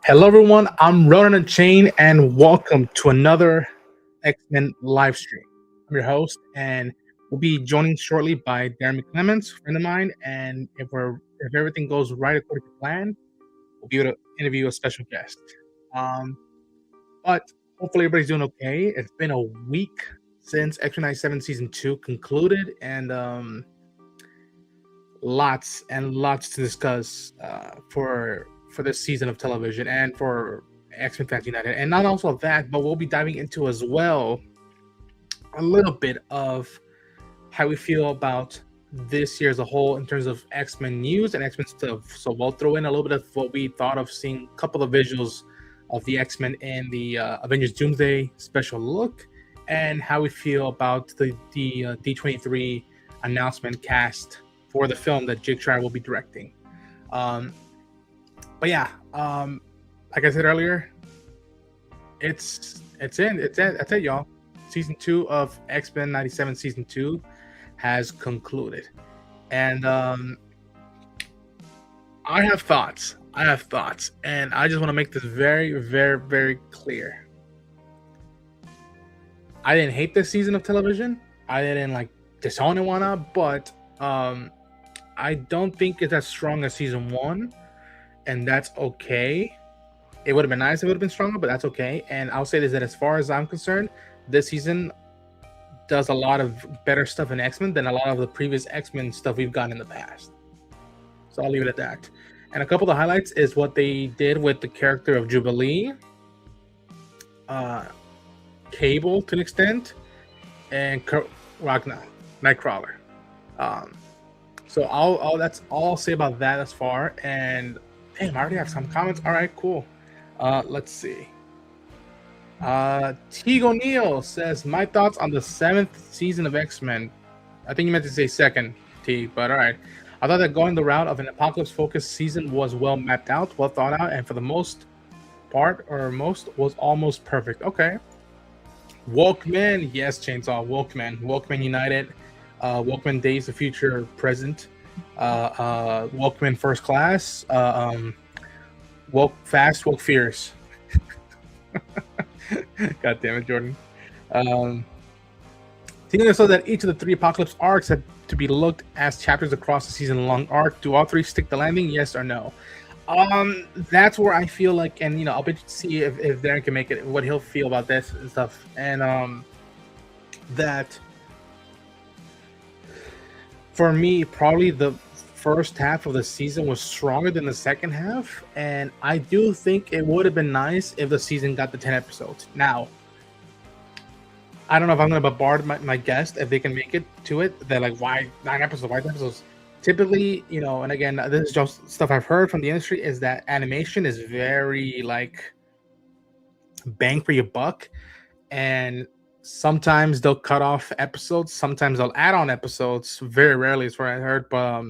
Hello, everyone. I'm Ronan and Chain, and welcome to another X-Men live stream. I'm your host, and we'll be joining shortly by Daren Clements, friend of mine. And if everything goes right according to plan, we'll be able to interview a special guest. Um, but hopefully, everybody's doing okay. It's been a week since X-Men 97 season 2 concluded, and lots and lots to discuss for this season of television and for X-Men Fans United. And not also that, but we'll be diving into as well a little bit of how we feel about this year as a whole in terms of X-Men news and X-Men stuff. So we'll throw in a little bit of what we thought of seeing a couple of visuals of the X-Men in the Avengers Doomsday special look, and how we feel about the D23 announcement cast for the film that Jake Schreier will be directing. But yeah, like I said earlier, that's it, y'all. Season 2 of X-Men 97 season 2 has concluded, and I have thoughts, and I just want to make this very, very, very clear. I didn't hate this season of television. I didn't disown it, but I don't think it's as strong as season 1. And that's okay. It would have been nice if it would have been stronger, but that's okay. And I'll say this, that as far as I'm concerned, this season does a lot of better stuff in X-Men than a lot of the previous X-Men stuff we've gotten in the past. So I'll leave it at that. And a couple of the highlights is what they did with the character of Jubilee, Cable to an extent, and Ragnar, Nightcrawler. So that's all I'll say about that as far. And damn, I already have some comments. All right, cool. Let's see. Teague O'Neill says, my thoughts on the 7th season of X-Men. I think you meant to say second, Teague, but all right. I thought that going the route of an apocalypse-focused season was well mapped out, well thought out, and for the most was almost perfect. Okay. Walkman, yes, Chainsaw, Walkman United, Walkman Days of Future Present, Walkman First Class, Woke Fast, Woke Fierce. God damn it, Jordan. Tina said that each of the 3 Apocalypse arcs have to be looked as chapters across the season-long arc. Do all 3 stick the landing? Yes or no? That's where I feel like, and I'll bet you see if Darren can make it, what he'll feel about this and stuff. And that for me, probably the first half of the season was stronger than the second half, and I do think it would have been nice if the season got the 10 episodes. Now, I don't know if I'm going to bombard my guest if they can make it to it. They're like, why 9 episodes? Why 10 episodes? Typically, and again, this is just stuff I've heard from the industry, is that animation is very bang for your buck, and sometimes they'll cut off episodes, sometimes they'll add on episodes. Very rarely is what I heard, but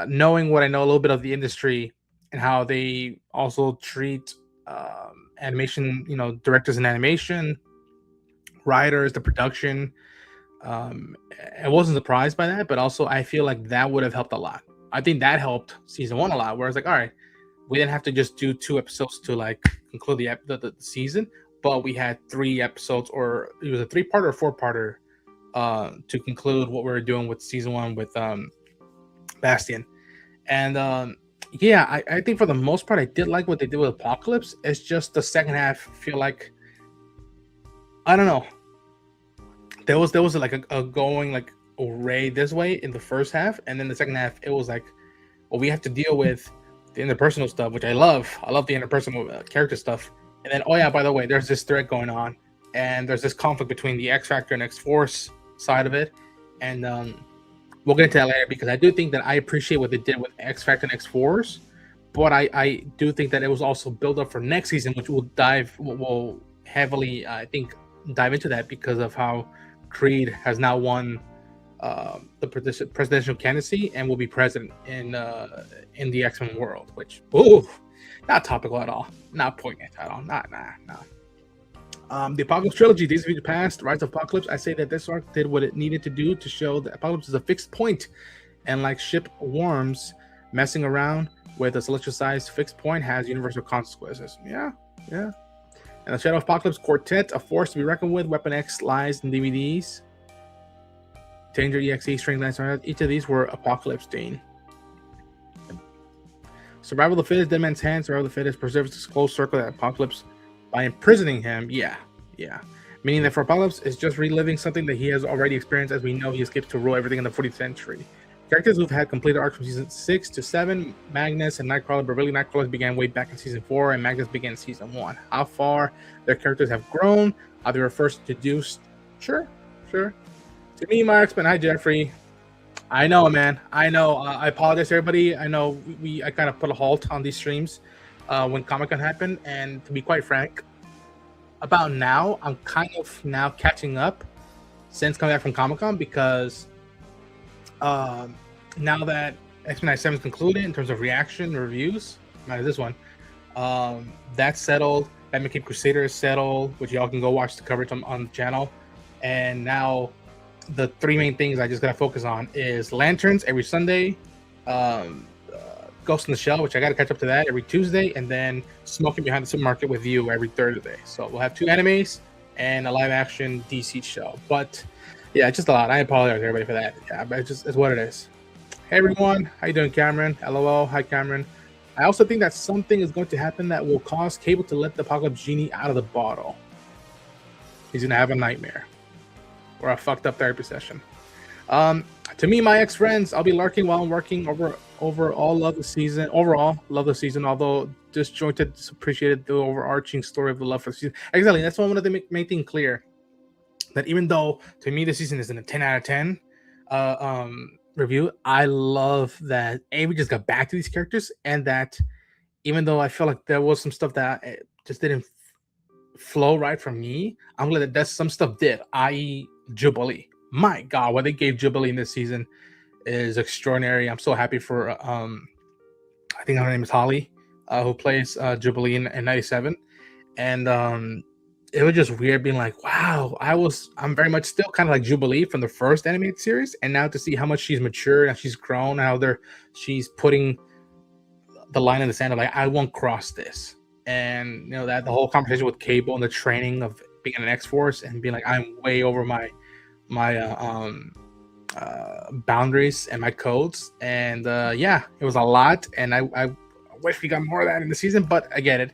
knowing what I know a little bit of the industry and how they also treat animation, directors in animation, writers, the production, I wasn't surprised by that, but also I feel like that would have helped a lot. I think that helped season 1 a lot, where it's all right, we didn't have to just do 2 episodes to conclude the season, but we had 3 episodes, or it was a 3-parter or 4-parter to conclude what we were doing with season 1 with Bastion. And I think for the most part I did like what they did with Apocalypse. It's just the second half feel like, I don't know, there was a going array this way in the first half, and then the second half it was we have to deal with the interpersonal stuff, which I love the interpersonal character stuff. And then, oh yeah, by the way, there's this thread going on, and there's this conflict between the X Factor and X Force side of it, and we'll get into that later, because I do think that I appreciate what they did with X Factor and X Force, but I do think that it was also built up for next season, which will heavily, I think, dive into that, because of how Creed has now won the presidential candidacy and will be president in the X-Men world, which, not topical at all, not poignant at all, nah. The Apocalypse trilogy, Days of Future Past, Rise of Apocalypse. I say that this arc did what it needed to do to show that Apocalypse is a fixed point, and like ship worms, Messing around with a celestial-sized fixed point has universal consequences. Yeah. And the Shadow of Apocalypse Quartet, a force to be reckoned with. Weapon X lies and DVDs. Danger EXE, String Lance. Each of these were Apocalypse Dean. Survival of the Fittest, Dead Man's Hand. Survival of the Fittest preserves this close circle that Apocalypse by imprisoning him. Yeah. Meaning that for Apocalypse, it's just reliving something that he has already experienced, as we know he escapes to rule everything in the 40th century. Characters who've had completed arcs from season 6 to 7, Magnus and Nightcrawler, but really Nightcrawler began way back in season 4, and Magnus began in season 1. How far their characters have grown, how they were first introduced. Sure. To me, my X-Men. Hi, Jeffrey. I know, man. I know. I apologize, everybody. I know I kind of put a halt on these streams when Comic-Con happened, and to be quite frank, about now, I'm kind of now catching up since coming back from Comic-Con, because now that X-Men 97 is concluded in terms of reaction reviews, not this one, that's settled. Batman Cape Crusader is settled, which y'all can go watch the coverage on the channel. And now the three main things I just gotta focus on is Lanterns every Sunday, Ghost in the Shell, which I gotta catch up to that every Tuesday, and then Smoking Behind the Supermarket with You every Thursday. So we'll have 2 animes and a live action DC show. But yeah, it's just a lot. I apologize everybody for that. Yeah, but it's what it is. Hey everyone, how you doing, Cameron? LOL. Hi, Cameron. I also think that something is going to happen that will cause Cable to let the Apocalypse Genie out of the bottle. He's gonna have a nightmare or a fucked up therapy session. To me, my ex-friends, I'll be lurking while I'm working. Overall love the season. Although disjointed, appreciated the overarching story of the love for the season. Exactly, that's one of the main thing clear. That even though to me the season is in a 10 out of 10 review, I love that we just got back to these characters, and that even though I feel like there was some stuff that just didn't flow right for me, I'm glad that some stuff did, i.e. Jubilee. My God, what they gave Jubilee in this season is extraordinary. I'm so happy for I think her name is Holly, who plays Jubilee in 97, and it was just weird being like, wow, I'm very much still kind of like Jubilee from the first animated series, and now to see how much she's matured and she's grown, how she's putting the line in the sand of like, I won't cross this. And that the whole conversation with Cable and the training of being in an X-Force and being like, I'm way over my boundaries and my codes. And it was a lot, and I wish we got more of that in the season, but I get it.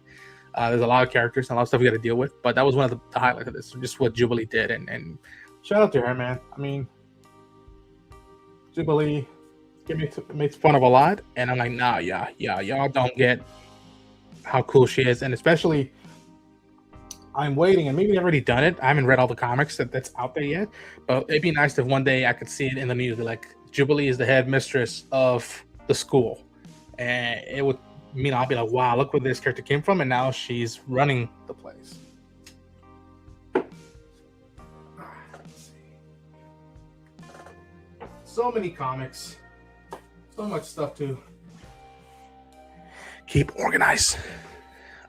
There's a lot of characters and a lot of stuff we got to deal with, but that was one of the highlights of this, just what Jubilee did, and shout out to her, man. I mean, Jubilee makes fun of a lot, and I'm like, nah, y'all don't get how cool she is. And especially, I'm waiting, and maybe they've already done it. I haven't read all the comics that's out there yet, but it'd be nice if one day I could see it in the news, like Jubilee is the head mistress of the school, and it would mean I'll be like, wow, look where this character came from, and now she's running the place. Let's see. So many comics, so much stuff to keep organized.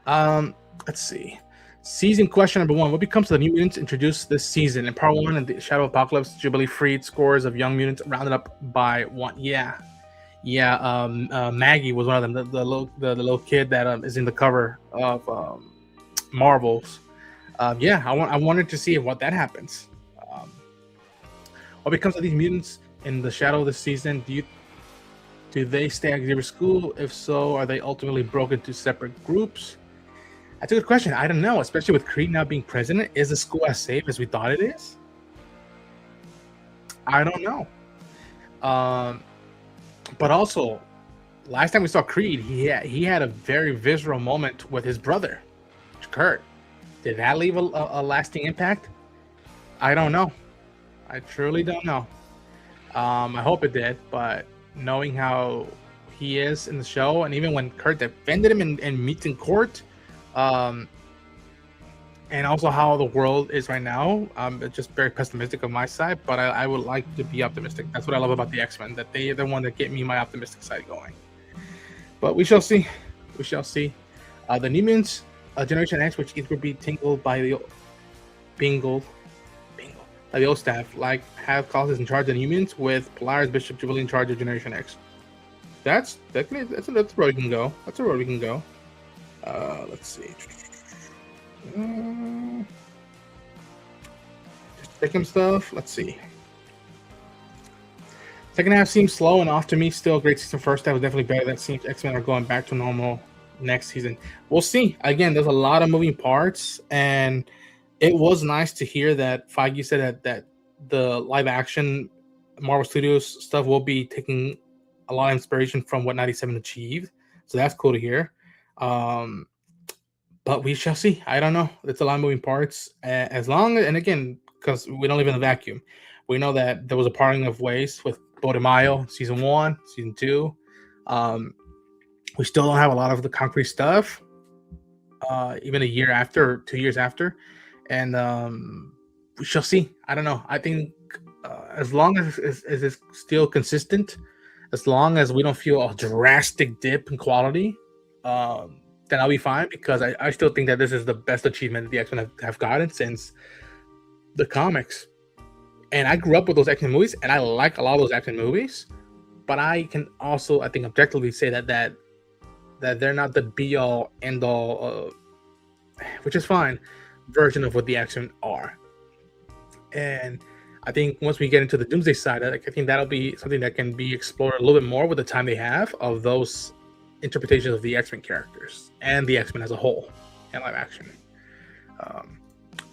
Let's see. Season question number 1: what becomes of the new mutants introduced this season? In part 1 of the Shadow of Apocalypse, Jubilee freed scores of young mutants rounded up by 1. Maggie was one of them, the little kid that is in the cover of Marvels. I wanted to see what that happens. What becomes of these mutants in the Shadow this season? Do they stay at Xavier School? If so, are they ultimately broken to separate groups? That's a good question. I don't know, especially with Creed now being president. Is the school as safe as we thought it is? I don't know. But also, last time we saw Creed, he had a very visceral moment with his brother, Kurt. Did that leave a lasting impact? I don't know. I truly don't know. I hope it did, but knowing how he is in the show, and even when Kurt defended him in meets in court, and also how the world is right now, it's just very pessimistic on my side, but I would like to be optimistic. That's what I love about the X-Men, that they're the one that get me my optimistic side going. But we shall see. The New Mutants, Generation X, which each will be tingled by the old staff, like have Colossus in charge of the New Mutants, with Polaris Bishop Jubilee in charge of Generation X. That's a road we can go. That's a road we can go. Let's see. Just checking stuff. Let's see. Second half seems slow and off to me. Still a great season. First half was definitely better. That seems X-Men are going back to normal next season. We'll see. Again, there's a lot of moving parts, and it was nice to hear that Feige said that the live action Marvel Studios stuff will be taking a lot of inspiration from what 97 achieved. So that's cool to hear. But we shall see. I don't know. It's a lot of moving parts. As long as, and again, because we don't live in a vacuum, we know that there was a parting of ways with Mayo, season 1, season 2. We still don't have a lot of the concrete stuff, even a year after, or 2 years after. And we shall see. I don't know. I think as long as it's still consistent, as long as we don't feel a drastic dip in quality, then I'll be fine, because I still think that this is the best achievement that the X-Men have gotten since the comics. And I grew up with those X-Men movies, and I like a lot of those X-Men movies, but I can also, I think, objectively say that they're not the be-all, end-all, which is fine, version of what the X-Men are. And I think once we get into the Doomsday side, I think that'll be something that can be explored a little bit more with the time they have of those interpretations of the X-Men characters and the X-Men as a whole in live action.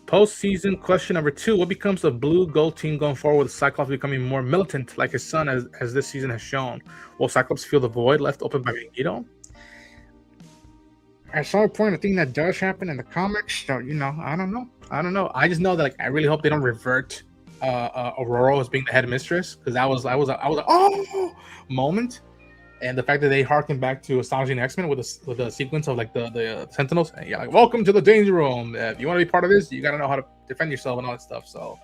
Post-season question number 2: what becomes of Blue Gold team going forward with Cyclops becoming more militant like his son as this season has shown? Will Cyclops fill the void left open by Magneto? At some point, I think that does happen in the comics. So, I don't know. I just know that I really hope they don't revert Aurora as being the head mistress, because I was like, oh, moment. And the fact that they harken back to Astonishing X-Men with a sequence of the Sentinels, and welcome to the Danger Room. If you want to be part of this, you got to know how to defend yourself and all that stuff. So,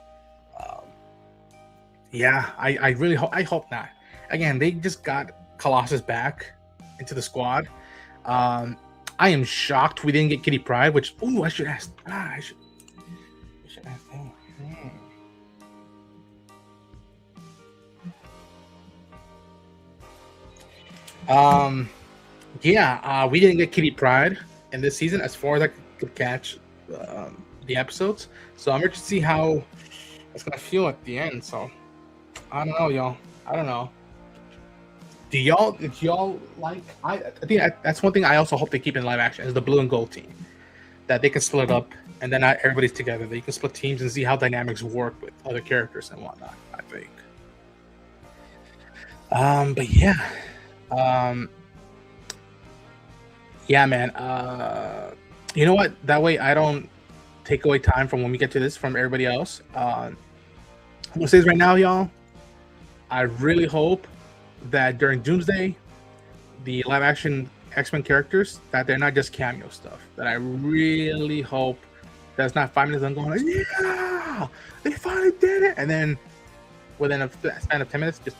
I really hope not. Again, they just got Colossus back into the squad. I am shocked we didn't get Kitty Pryde, which I should ask. I should ask him. We didn't get Kitty Pryde in this season as far as I could catch the episodes. So I'm interested to see how it's gonna feel at the end. So I don't know, y'all. I don't know. Did y'all like? I think that's one thing I also hope they keep in live action is the Blue and Gold team, that they can split up and then not everybody's together. They can split teams and see how dynamics work with other characters and whatnot. I think. But yeah, man. You know what? That way I don't take away time from when we get to this from everybody else. I'm gonna say this right now, y'all. I really hope that during Doomsday, the live action X-Men characters, that they're not just cameo stuff. That I really hope that's not 5 minutes I'm going yeah, they finally did it, and then within a span of 10 minutes, just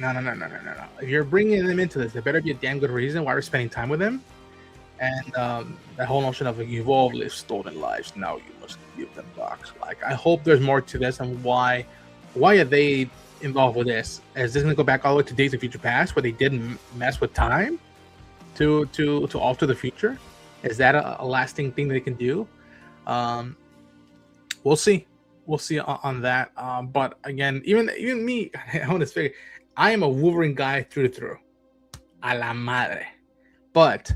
no. If you're bringing them into this, there better be a damn good reason why we're spending time with them. And that whole notion of you've all lived stolen lives, now you must give them back. I hope there's more to this, and why are they involved with this? Is this going to go back all the way to Days of Future Past, where they didn't mess with time to alter the future? Is that a lasting thing they can do? We'll see. We'll see on that. But again, even me, I want to figure. I am a Wolverine guy through and through, a la madre. But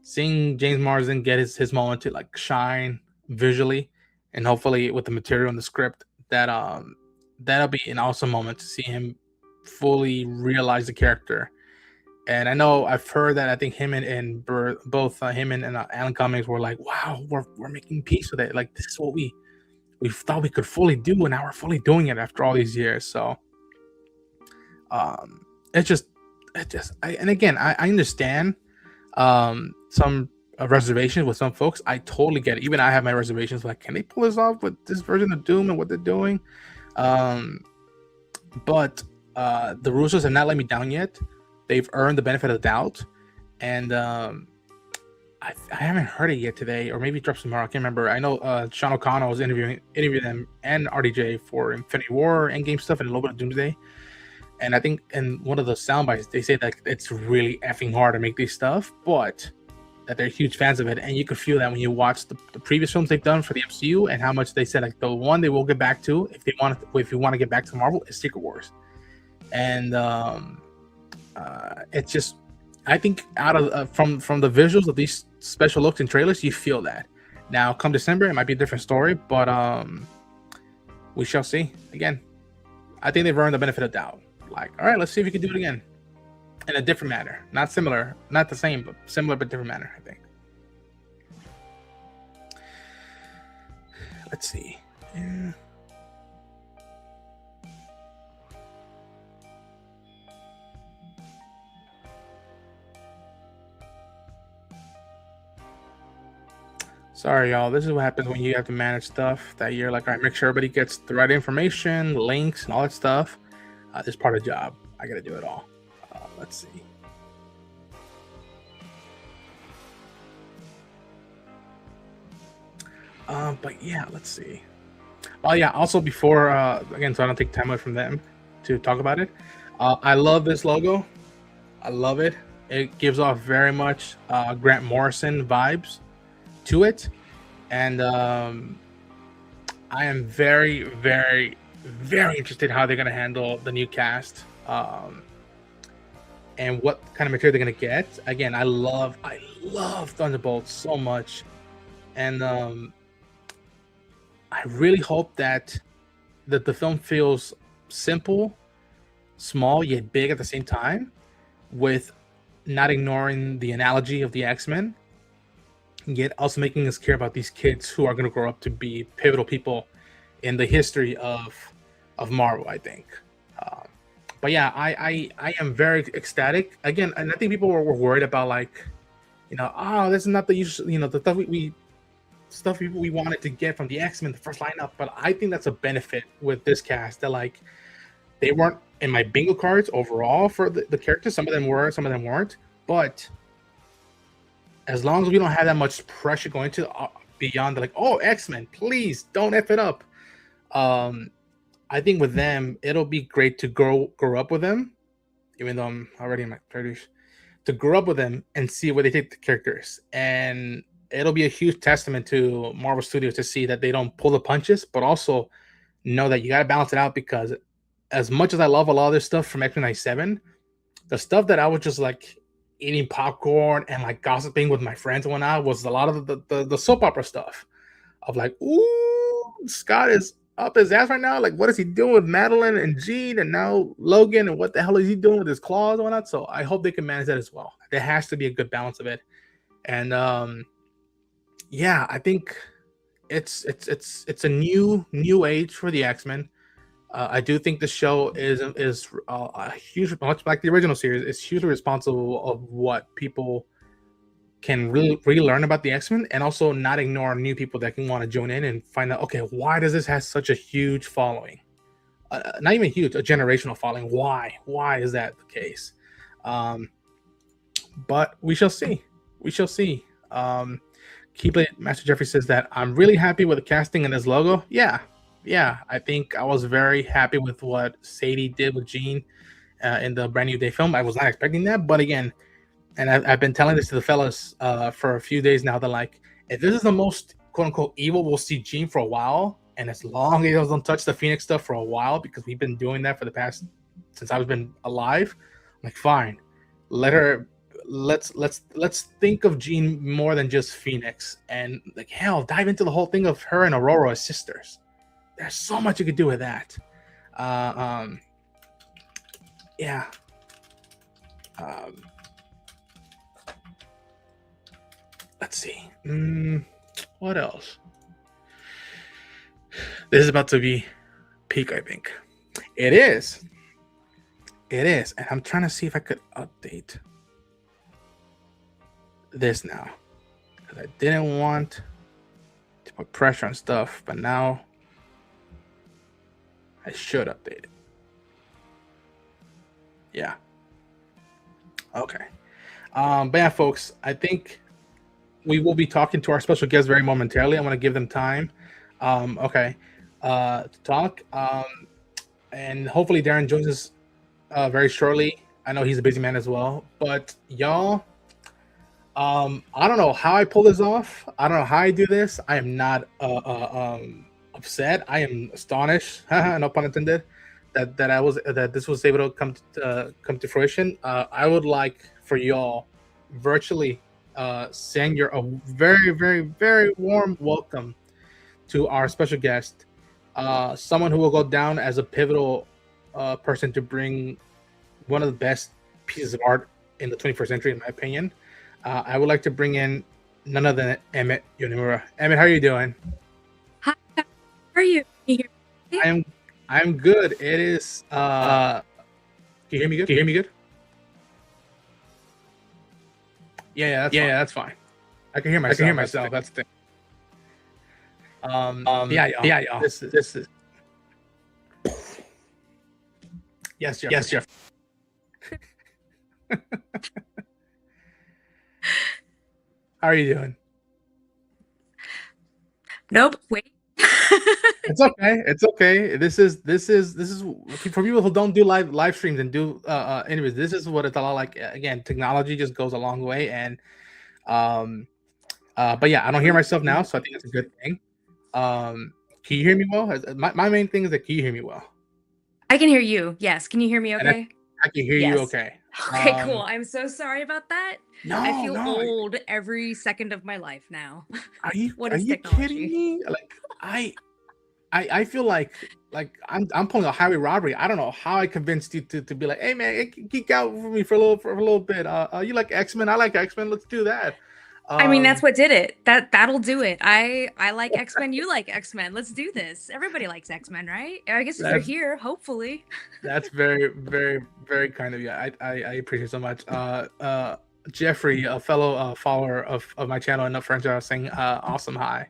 seeing James Marsden get his moment to shine visually, and hopefully with the material and the script, that'll be an awesome moment to see him fully realize the character. And I know I've heard that I think him and both him and Alan Cummings were like, wow, we're making peace with it. This is what we thought we could fully do, and now we're fully doing it after all these years. So and again, I understand some reservations with some folks. I totally get it. Even I have my reservations. Can they pull this off with this version of Doom and what they're doing? But the Russos have not let me down yet. They've earned the benefit of the doubt, and I haven't heard it yet today, or maybe it drops tomorrow. I can't remember. I know Sean O'Connell was interviewing them and RDJ for Infinity War, Endgame stuff, and a little bit of Doomsday. And I think in one of the sound bites, they say that it's really effing hard to make this stuff, but that they're huge fans of it. And you could feel that when you watch the previous films they've done for the MCU and how much they said like the one they will get back to if you want to get back to Marvel is Secret Wars. And it's just, I think out of from the visuals of these special looks and trailers, you feel that. Now, come December, it might be a different story, but we shall see. Again, I think they've earned the benefit of doubt. Like, all right, let's see if we can do it again in a different manner, not similar, not the same, but similar but different manner. I think. Let's see. Yeah. Sorry, y'all. This is what happens when you have to manage stuff that you're like, all right, make sure everybody gets the right information, links, and all that stuff. This is part of the job. I got to do it all. Let's see. But yeah, let's see. Oh yeah. Also, before again, so I don't take time away from them to talk about it. I love this logo. I love it. It gives off very much Grant Morrison vibes to it, and I am very, very, very interested how they're going to handle the new cast, and what kind of material they're going to get. Again, I love Thunderbolts so much, and I really hope that the film feels simple, small yet big at the same time, with not ignoring the analogy of the X-Men, yet also making us care about these kids who are going to grow up to be pivotal people in the history of Marvel, I think. But yeah, I am very ecstatic again, and I think people were worried about like, oh, this is not the usual, the stuff we wanted to get from the X-Men, the first lineup. But I think that's a benefit with this cast that like they weren't in my bingo cards overall for the characters. Some of them were, some of them weren't, but as long as we don't have that much pressure going to beyond the like, oh, X-Men, please don't F it up. I think with them, it'll be great to grow up with them, even though I'm already in my 30s, to grow up with them and see where they take the characters. And it'll be a huge testament to Marvel Studios to see that they don't pull the punches, but also know that you got to balance it out, because as much as I love a lot of this stuff from X-Men 97, the stuff that I was just like eating popcorn and like gossiping with my friends and whatnot was a lot of the soap opera stuff of like, ooh, Scott is up his ass right now. Like, what is he doing with Madeline and Jean and now Logan, and what the hell is he doing with his claws and whatnot? So I hope they can manage that as well. There has to be a good balance of it. And yeah, I think it's a new age for the X-Men. I do think the show is a huge, much like the original series, is hugely responsible of what people can really learn about the X-Men, and also not ignore new people that can want to join in and find out, okay, why does this have such a huge following? Not even huge, a generational following. Why is that the case? But we shall see. We shall see. Keep it. Master Jeffrey says that I'm really happy with the casting and this logo. Yeah, I think I was very happy with what Sadie did with Jean in the Brand New Day film. I was not expecting that, but again, and I've been telling this to the fellas for a few days now, that like, if this is the most quote unquote evil we'll see Jean for a while, and as long as he doesn't touch the Phoenix stuff for a while, because we've been doing that for the past, since I've been alive, I'm like, fine, let her. Let's think of Jean more than just Phoenix, and like, hell, dive into the whole thing of her and Aurora as sisters. There's so much you could do with that. Yeah. Let's see. What else? This is about to be peak, I think. It is. And I'm trying to see if I could update this now, because I didn't want to put pressure on stuff, but now I should update it. Yeah. Okay. But yeah, folks, I think we will be talking to our special guests very momentarily. I want to give them time, to talk. And hopefully Daren joins us very shortly. I know he's a busy man as well, but y'all, I don't know how I pull this off. I don't know how I do this. I am not upset. I am astonished. No pun intended. That this was able to come to fruition. I would like for y'all virtually send your a very very very warm welcome to our special guest, someone who will go down as a pivotal person to bring one of the best pieces of art in the 21st century, in my opinion. I would like to bring in none other than Emmett Yonimura. Emmett, how are you doing? Hi, how are you? Can you hear me? I'm good. It is. Can you hear me good? Can you hear me good? Yeah, that's fine. I can hear myself. That's the thing. Yeah, y'all. This is. Yes, Jeff. Yes, Jeff. How are you doing? Nope. Wait. It's okay. It's okay. This is for people who don't do live streams and do anyways. This is what it's a lot like. Again, technology just goes a long way, and but yeah, I don't hear myself now, so I think it's a good thing. Can you hear me well? My main thing is that can you hear me well? I can hear you. Yes. Can you hear me okay? I can hear you okay. Okay, cool. I'm so sorry about that. No, I feel no. old every second of my life now. Are you What are is you technology? kidding me? Like I feel like I'm pulling a highway robbery. I don't know how I convinced you to be like, hey man, geek out for me for a little bit. You like X-Men? I like X-Men. Let's do that. I mean, that's what did it. That'll do it. I like X-Men. You like X-Men. Let's do this. Everybody likes X-Men, right? I guess if you're here, hopefully. That's very, very, very kind of you. I appreciate it so much. Jeffrey, a fellow follower of my channel and a friend, I was saying, awesome hi.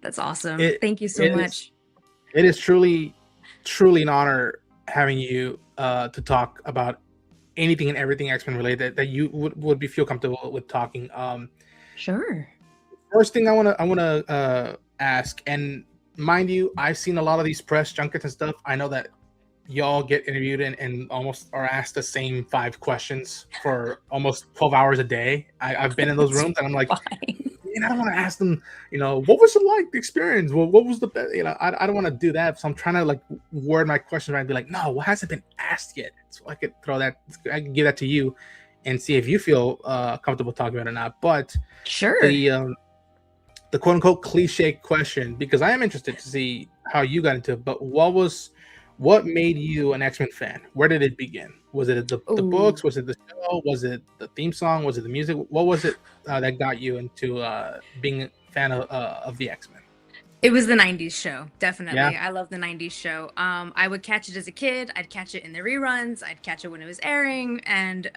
That's awesome. Thank you so much. It is truly an honor having you to talk about anything and everything X-Men related that you would feel comfortable with talking. Sure. First thing I wanna ask, and mind you, I've seen a lot of these press junkets and stuff. I know that y'all get interviewed and almost are asked the same 5 questions for almost 12 hours a day. I've been in those rooms and I'm like, man, I don't want to ask them, what was it like, the experience? Well, what was the best? I don't want to do that. So I'm trying to like word my question right and be like, no, what hasn't been asked yet? So I could I can give that to you and see if you feel comfortable talking about it or not. But sure, the quote unquote cliche question, because I am interested to see how you got into it, but what made you an X-Men fan? Where did it begin? Was it the books? Was it the show? Was it the theme song? Was it the music? What was it that got you into being a fan of the X-Men? It was the 90s show, definitely. Yeah. I love the 90s show. I would catch it as a kid. I'd catch it in the reruns. I'd catch it when it was airing. And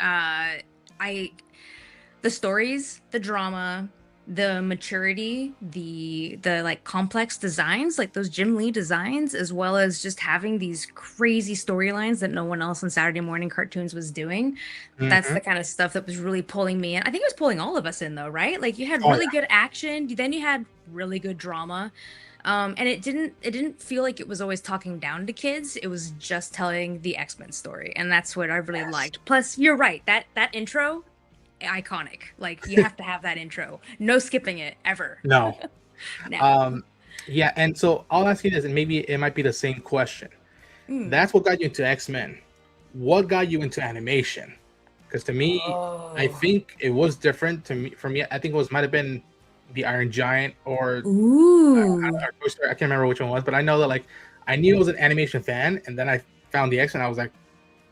the stories, the drama, the maturity, the like complex designs, like those Jim Lee designs, as well as just having these crazy storylines that no one else on Saturday morning cartoons was doing. That's the kind of stuff that was really pulling me in. I think it was pulling all of us in though, right? Like you had really good action, then you had really good drama. And it didn't feel like it was always talking down to kids. It was just telling the X-Men story. And that's what I really liked. Plus, you're right, that intro, iconic. Like you have to have that intro. No skipping it ever. No. Yeah, and so I'll ask you this, and maybe it might be the same question. That's what got you into X-Men. What got you into animation? Because to me, I think it was different. For me, I think might have been the Iron Giant or I can't remember which one it was, but I know that like I knew I was an animation fan, and then I found the X-Men. I was like,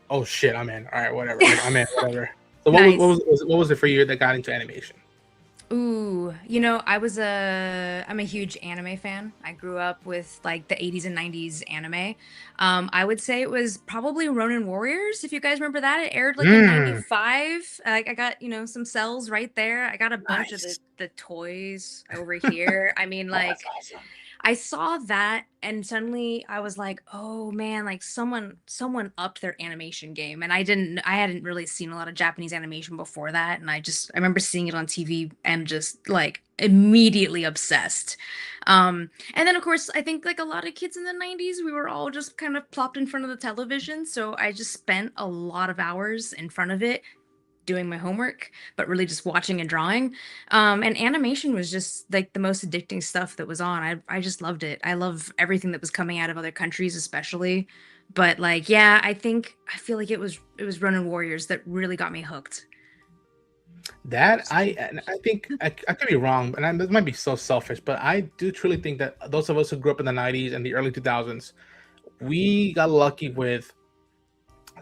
oh shit, I'm in. All right, whatever. I'm in. Whatever. So what was it for you that got into animation? Ooh, I'm a huge anime fan. I grew up with like the 80s and 90s anime. I would say it was probably Ronin Warriors, if you guys remember that. It aired like in 95. I got, some cells right there. I got a bunch of the toys over here. I mean, like, awesome. I saw that and suddenly I was like, "Oh man, like someone upped their animation game." And I hadn't really seen a lot of Japanese animation before that, and I remember seeing it on TV and just like immediately obsessed. And then of course, I think like a lot of kids in the 90s, we were all just kind of plopped in front of the television, so I just spent a lot of hours in front of it doing my homework, but really just watching and drawing. And animation was just like the most addicting stuff that was on. I just loved it. I love everything that was coming out of other countries, especially. But like, yeah, I feel like it was Ronin Warriors that really got me hooked. That I think I could be wrong, and this might be so selfish, but I do truly think that those of us who grew up in the '90s and the early 2000s, we got lucky with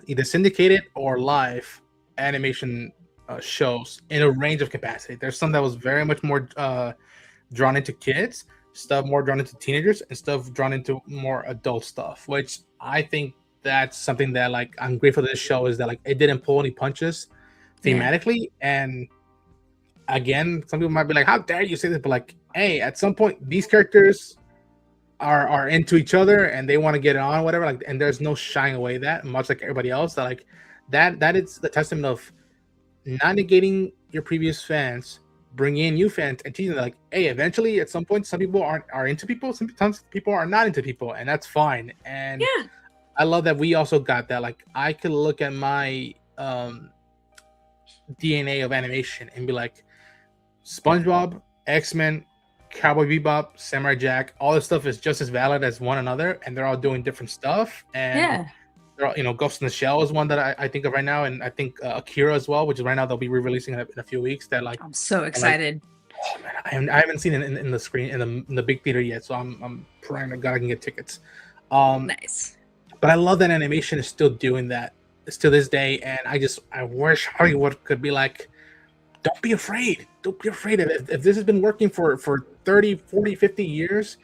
either syndicated or live animation shows in a range of capacity. There's some that was very much more drawn into kids, stuff more drawn into teenagers, and stuff drawn into more adult stuff. Which I think that's something that like I'm grateful to this show is that like it didn't pull any punches Yeah. thematically. And again, some people might be like, "How dare you say this?" But like, hey, at some point, these characters are into each other and they want to get it on, whatever. Like, and there's no shying away that, much like everybody else. That like that is the testament of not negating your previous fans, bring in new fans, and teaching them like, hey, eventually at some point, some people are into people, sometimes people are not into people, and that's fine. And Yeah. I love that we also got that. Like, I could look at my DNA of animation and be like, SpongeBob, X-Men, Cowboy Bebop, Samurai Jack, all this stuff is just as valid as one another, and they're all doing different stuff. And Yeah. they're all, Ghost in the Shell is one that I think of right now, and I think Akira as well, which is right now they'll be re-releasing in a few weeks. That like, I'm so I'm like, excited. oh man, I haven't seen it in the screen in the big theater yet, so I'm praying to God I can get tickets. Um, Nice. but I love that animation is still doing that to this day, and I wish Hollywood could be like, don't be afraid. Don't be afraid. If this has been working for 30, 40, 50 years,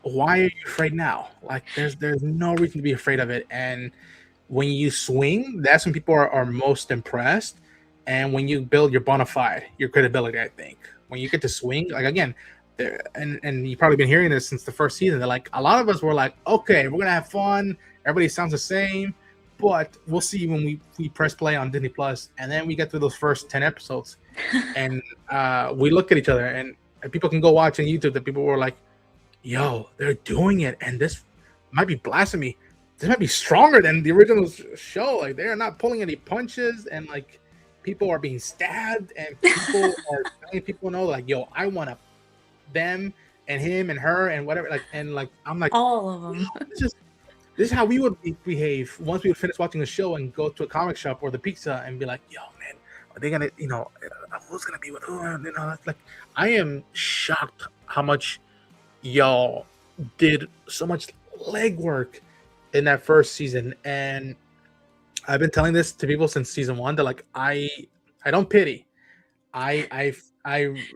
why are you afraid now? Like there's no reason to be afraid of it. And when you swing, that's when people are most impressed. And when you build your bona fide, your credibility, I think. When you get to swing, like again, and you've probably been hearing this since the first season, they're like a lot of us were like, okay, we're gonna have fun, everybody sounds the same, but we'll see when we press play on Disney Plus, and then we get through those first 10 episodes and we look at each other, and people can go watch on YouTube that people were like, yo, they're doing it, and this might be blasphemy. This might be stronger than the original show. Like they are not pulling any punches, and like people are being stabbed, and people are letting people know like, yo, I want to them and him and her and whatever. Like and like I'm like, All of them. this is how we would behave once we would finish watching the show and go to a comic shop or the pizza and be like, yo, man, are they gonna, who's gonna be with who? And it's like, I am shocked how much y'all did so much legwork in that first season. And I've been telling this to people since season one. That like, I don't pity. I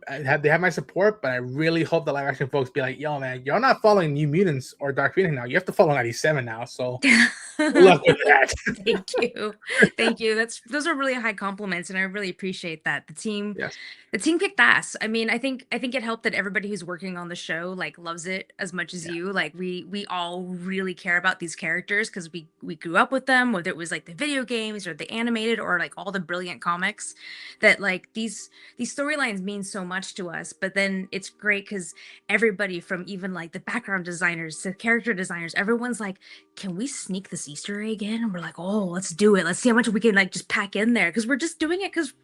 have they have my support, but I really hope the live action folks be like, yo, man, you're not following New Mutants or Dark Phoenix now. You have to follow 97 now. So good luck with that. Thank you. Thank you. Those are really high compliments and I really appreciate that. Yes. The team kicked ass. I mean, I think it helped that everybody who's working on the show like loves it as much as Yeah. you. Like we all really care about these characters because we grew up with them, whether it was like the video games or the animated or like all the brilliant comics that like these storylines mean so much to us. But then it's great because everybody from even like the background designers to character designers, everyone's like, can we sneak this Easter egg in? And we're like, oh, let's do it. Let's see how much we can like just pack in there. Cause we're just doing it because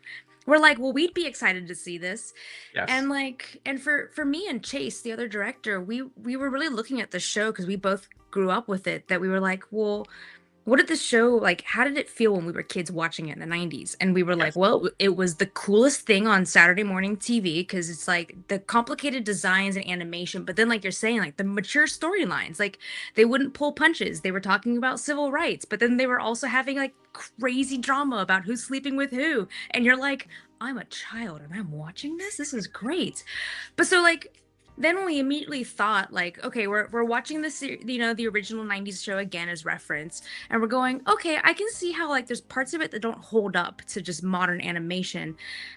we're like, well, we'd be excited to see this. Yes. And like, and for me and Chase, the other director, we were really looking at the show because we both grew up with it, that we were like, well, what did this show like? How did it feel when we were kids watching it in the 90s? And we were like, Yes. well, it was the coolest thing on Saturday morning TV because it's like the complicated designs and animation, but then like you're saying, like the mature storylines, like they wouldn't pull punches. They were talking about civil rights, but then they were also having like crazy drama about who's sleeping with who. And you're like, I'm a child and I'm watching this. This is great. But so like then we immediately thought like, okay, we're watching this, the original 90s show again as reference, and we're going, okay, I can see how like there's parts of it that don't hold up to just modern animation,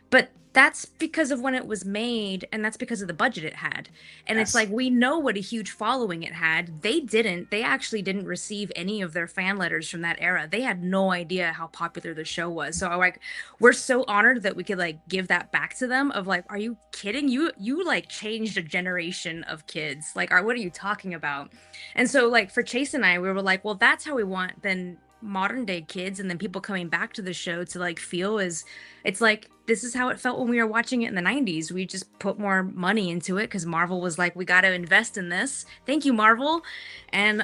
but that's because of when it was made, and that's because of the budget it had. And it's Yes. like, we know what a huge following it had. They actually didn't receive any of their fan letters from that era. They had no idea how popular the show was. So like, we're so honored that we could like give that back to them of like, are you kidding? You like changed a generation of kids. Like, what are you talking about? And so like for Chase and I, we were like, well, that's how we want then modern day kids and then people coming back to the show to like feel is, it's like this is how it felt when we were watching it in the 90s. We just put more money into it because Marvel was like, we got to invest in this. Thank you, Marvel. And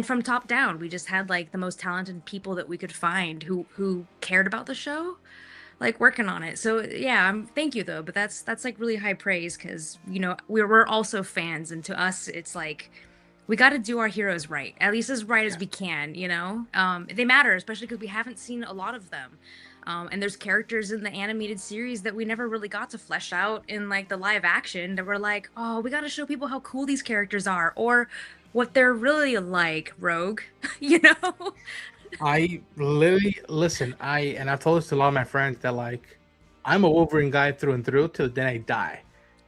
from top down, we just had like the most talented people that we could find who cared about the show, like working on it. So yeah, thank you though. But that's like really high praise because we're also fans, and to us, it's like we got to do our heroes right, at least as right as we can. They matter, especially because we haven't seen a lot of them. And there's characters in the animated series that we never really got to flesh out in like the live action that we're like, oh, we got to show people how cool these characters are or what they're really like, Rogue, you know? I literally listen. I've told this to a lot of my friends that like I'm a Wolverine guy through and through till the day I die.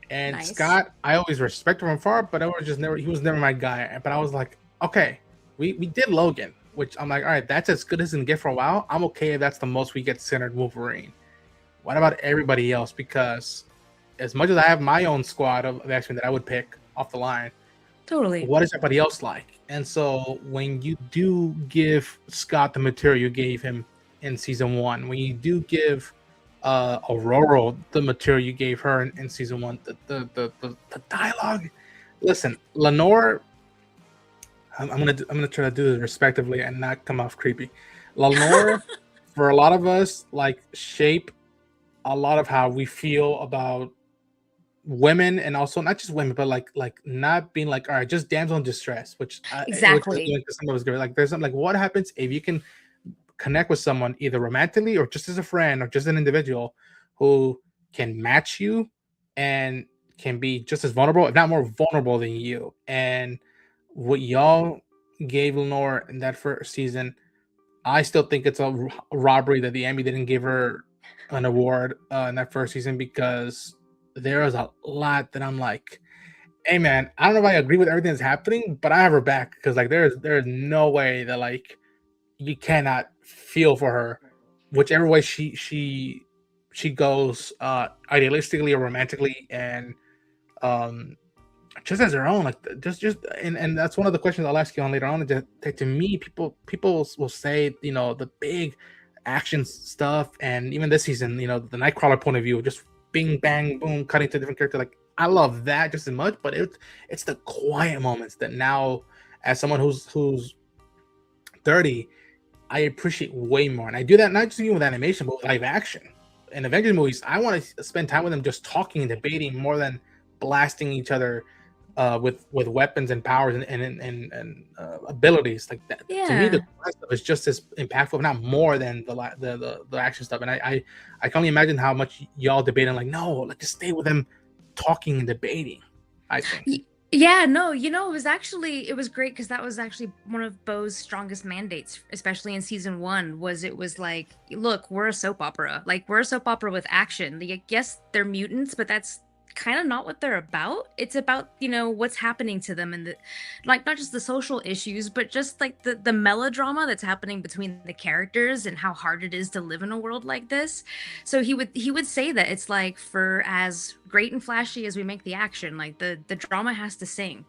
And Nice. Scott, I always respected him from far, but I was just never he was never my guy. But I was like, okay, we did Logan, which I'm like, all right, that's as good as it can get for a while. I'm okay if that's the most we get centered Wolverine. What about everybody else? Because as much as I have my own squad of X-Men that I would pick off the line, Totally. what is everybody else like? And so when you do give Scott the material you gave him in season one, when you do give Aurora the material you gave her in season one, the dialogue. Listen, Lenore, I'm gonna try to do this respectively and not come off creepy. Lenore, for a lot of us, like shape a lot of how we feel about women, and also not just women, but like not being like, all right, just damsel in distress, which is Exactly. doing to some of us good. Like there's something like, what happens if you can connect with someone either romantically or just as a friend or just an individual who can match you and can be just as vulnerable, if not more vulnerable than you. And what y'all gave Lenore in that first season, I still think it's a robbery that the Emmy didn't give her an award in that first season, because there is a lot that I'm like, hey man, I don't know if I agree with everything that's happening, but I have her back, because like there's no way that like you cannot feel for her, whichever way she goes, idealistically or romantically, and um just as their own, like just and that's one of the questions I'll ask you on later on. To me, people will say, the big action stuff, and even this season, the Nightcrawler point of view, just bing bang boom, cutting to a different character. Like I love that just as much, but it's the quiet moments that now, as someone who's 30, I appreciate way more. And I do that not just even with animation, but with live action. In Avengers movies, I want to spend time with them just talking and debating more than blasting each other with weapons and powers and abilities like that. To me, the Yeah. quiet stuff is just as impactful, if not more, than the action stuff. And I can only imagine how much y'all debating. Like, no, like just stay with them, talking and debating. I think. Yeah, no, it was great because that was actually one of Bo's strongest mandates, especially in season one, was it was like, look, we're a soap opera. Like we're a soap opera with action. Like, yes, they're mutants, but that's kind of not what they're about. It's about, what's happening to them and the like not just the social issues, but just like the melodrama that's happening between the characters and how hard it is to live in a world like this. So he would say that it's like, for as great and flashy as we make the action, like the drama has to sing.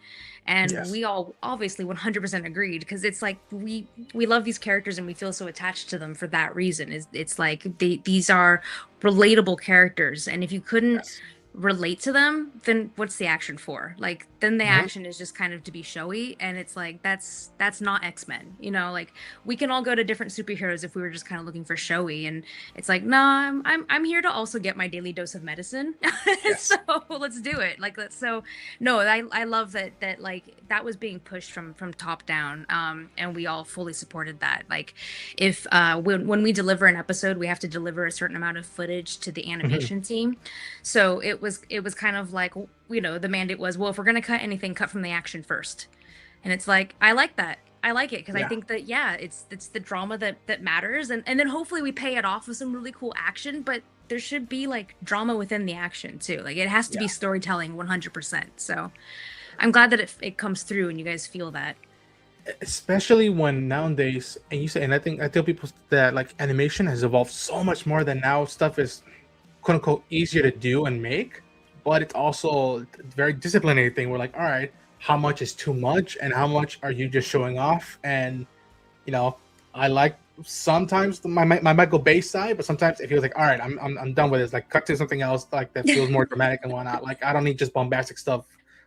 And Yes. we all obviously 100% agreed because it's like we love these characters and we feel so attached to them for that reason. It's like these are relatable characters, and if you couldn't Yes. relate to them, then what's the action for? Like then the Mhm. action is just kind of to be showy, and it's like that's not X-Men. Like we can all go to different superheroes if we were just kind of looking for showy, and it's like, nah, I'm here to also get my daily dose of medicine. So Yes. let's do it. Like let's so no, I love that like that was being pushed from top down, and we all fully supported that. Like if when we deliver an episode, we have to deliver a certain amount of footage to the Mhm. animation team. So it was kind of like, the mandate was, well, if we're going to cut anything, cut from the action first. And it's like, I like that. I like it because I Yeah. think that, yeah, it's the drama that matters, and then hopefully we pay it off with some really cool action. But there should be like drama within the action too. Like it has to Yeah. be storytelling 100%. So I'm glad that it comes through and you guys feel that. Especially when nowadays, and you say, and I tell people that like animation has evolved so much more than now stuff is quote unquote easier to do and make, but it's also a very disciplinary thing. We're like, all right, how much is too much, and how much are you just showing off? And you know, I like sometimes my Michael Bay side, but sometimes it feels like, all right, I'm done with this. Like, cut to something else like that feels more dramatic and whatnot. Like, I don't need just bombastic stuff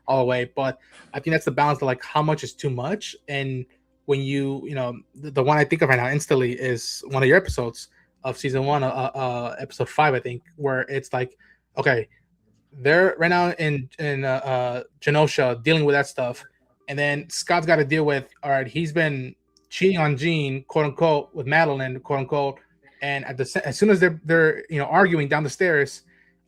all the way. But I think that's the balance of like how much is too much. And when you know, the one I think of right now instantly is one of your episodes of season one, episode 5, I think, where it's like, okay, they're right now in Genosha dealing with that stuff, and then Scott's got to deal with, all right, he's been cheating on Jean, quote unquote, with Madeline, quote unquote, and as soon as they're arguing down the stairs,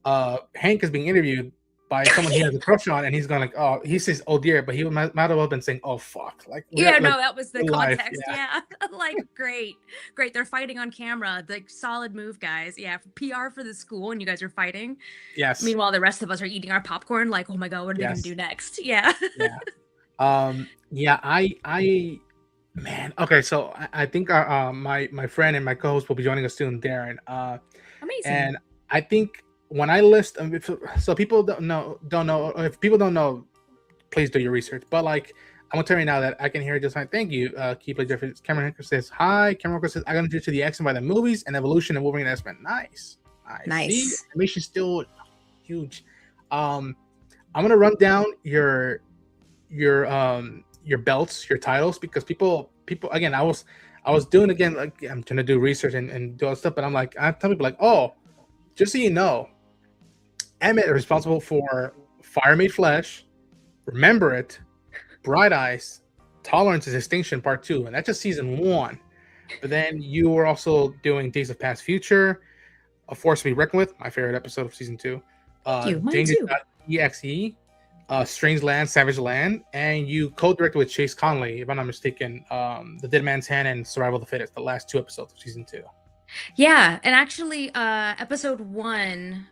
Hank is being interviewed by someone he has a crush on, and he's going like, oh, he says, oh dear, but he might have well been saying, oh fuck, like Yeah, like no, that was the life, context. yeah. Yeah. Like great. Great. They're fighting on camera. Like solid move, guys. Yeah. PR for the school and you guys are fighting. Yes, Meanwhile, the rest of us are eating our popcorn, like, oh my God, what are they gonna yes, do next? Yeah. yeah. Yeah, I man, okay, so I think my friend and my co-host will be joining us soon, Daren. Amazing. And I think when I list, so people don't know. If people don't know, please do your research. But like, I'm gonna tell you now that I can hear just fine. Thank you, Keep Like Jeffrey. Cameron Hooker says hi. Cameron Hooker says I'm gonna do to the X-Men by the movies and evolution and Wolverine and X-Men. Nice, nice. See, Nice. animation's still huge. I'm gonna run down your belts, your titles, because people again, I was doing again, like I'm trying to do research and do all this stuff, but I'm like, I tell people like, oh, just so you know, Emmett is responsible for Fire Made Flesh, Remember It, Bright Eyes, Tolerance is Extinction Part 2, and that's just season 1. But then you were also doing Days of Past Future, A Force to Be Reckoned With, my favorite episode of season 2, Thank you. Mine Danger too. EXE, Strange Land, Savage Land, and you co-directed with Chase Conley, if I'm not mistaken, The Dead Man's Hand and Survival of the Fittest, the last 2 episodes of season 2. Yeah, and actually, episode 1,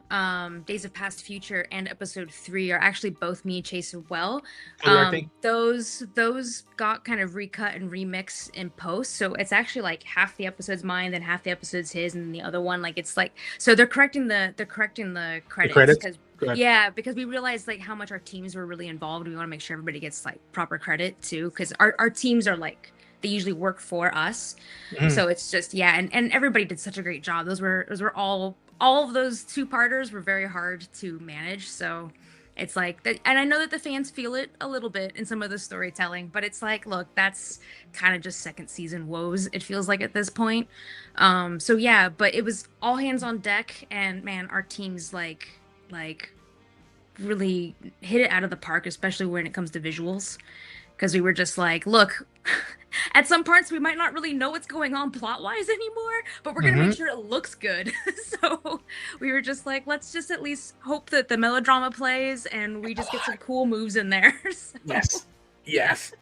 Days of Past Future, and episode 3 are actually both me and Chase as well. Co-directing? Those got kind of recut and remixed in post, so it's actually like half the episode's mine, then half the episode's his, and then the other one, like it's like, so they're correcting the The credits credits? because Good. yeah, because we realized like how much our teams were really involved. We want to make sure everybody gets like proper credit too, because our teams are like they usually work for us. Mhm. So it's just yeah, and everybody did such a great job. Those were all of those two-parters were very hard to manage. So it's like that, and I know that the fans feel it a little bit in some of the storytelling, but it's like, look, that's kind of just second season woes, it feels like at this point. So yeah, but it was all hands on deck, and man, our teams like really hit it out of the park, especially when it comes to visuals. Because we were just like, look, at some parts we might not really know what's going on plot wise anymore, but we're gonna make sure it looks good. So we were just like, let's just at least hope that the melodrama plays and we just get some cool moves in there. So. Yes. Yes.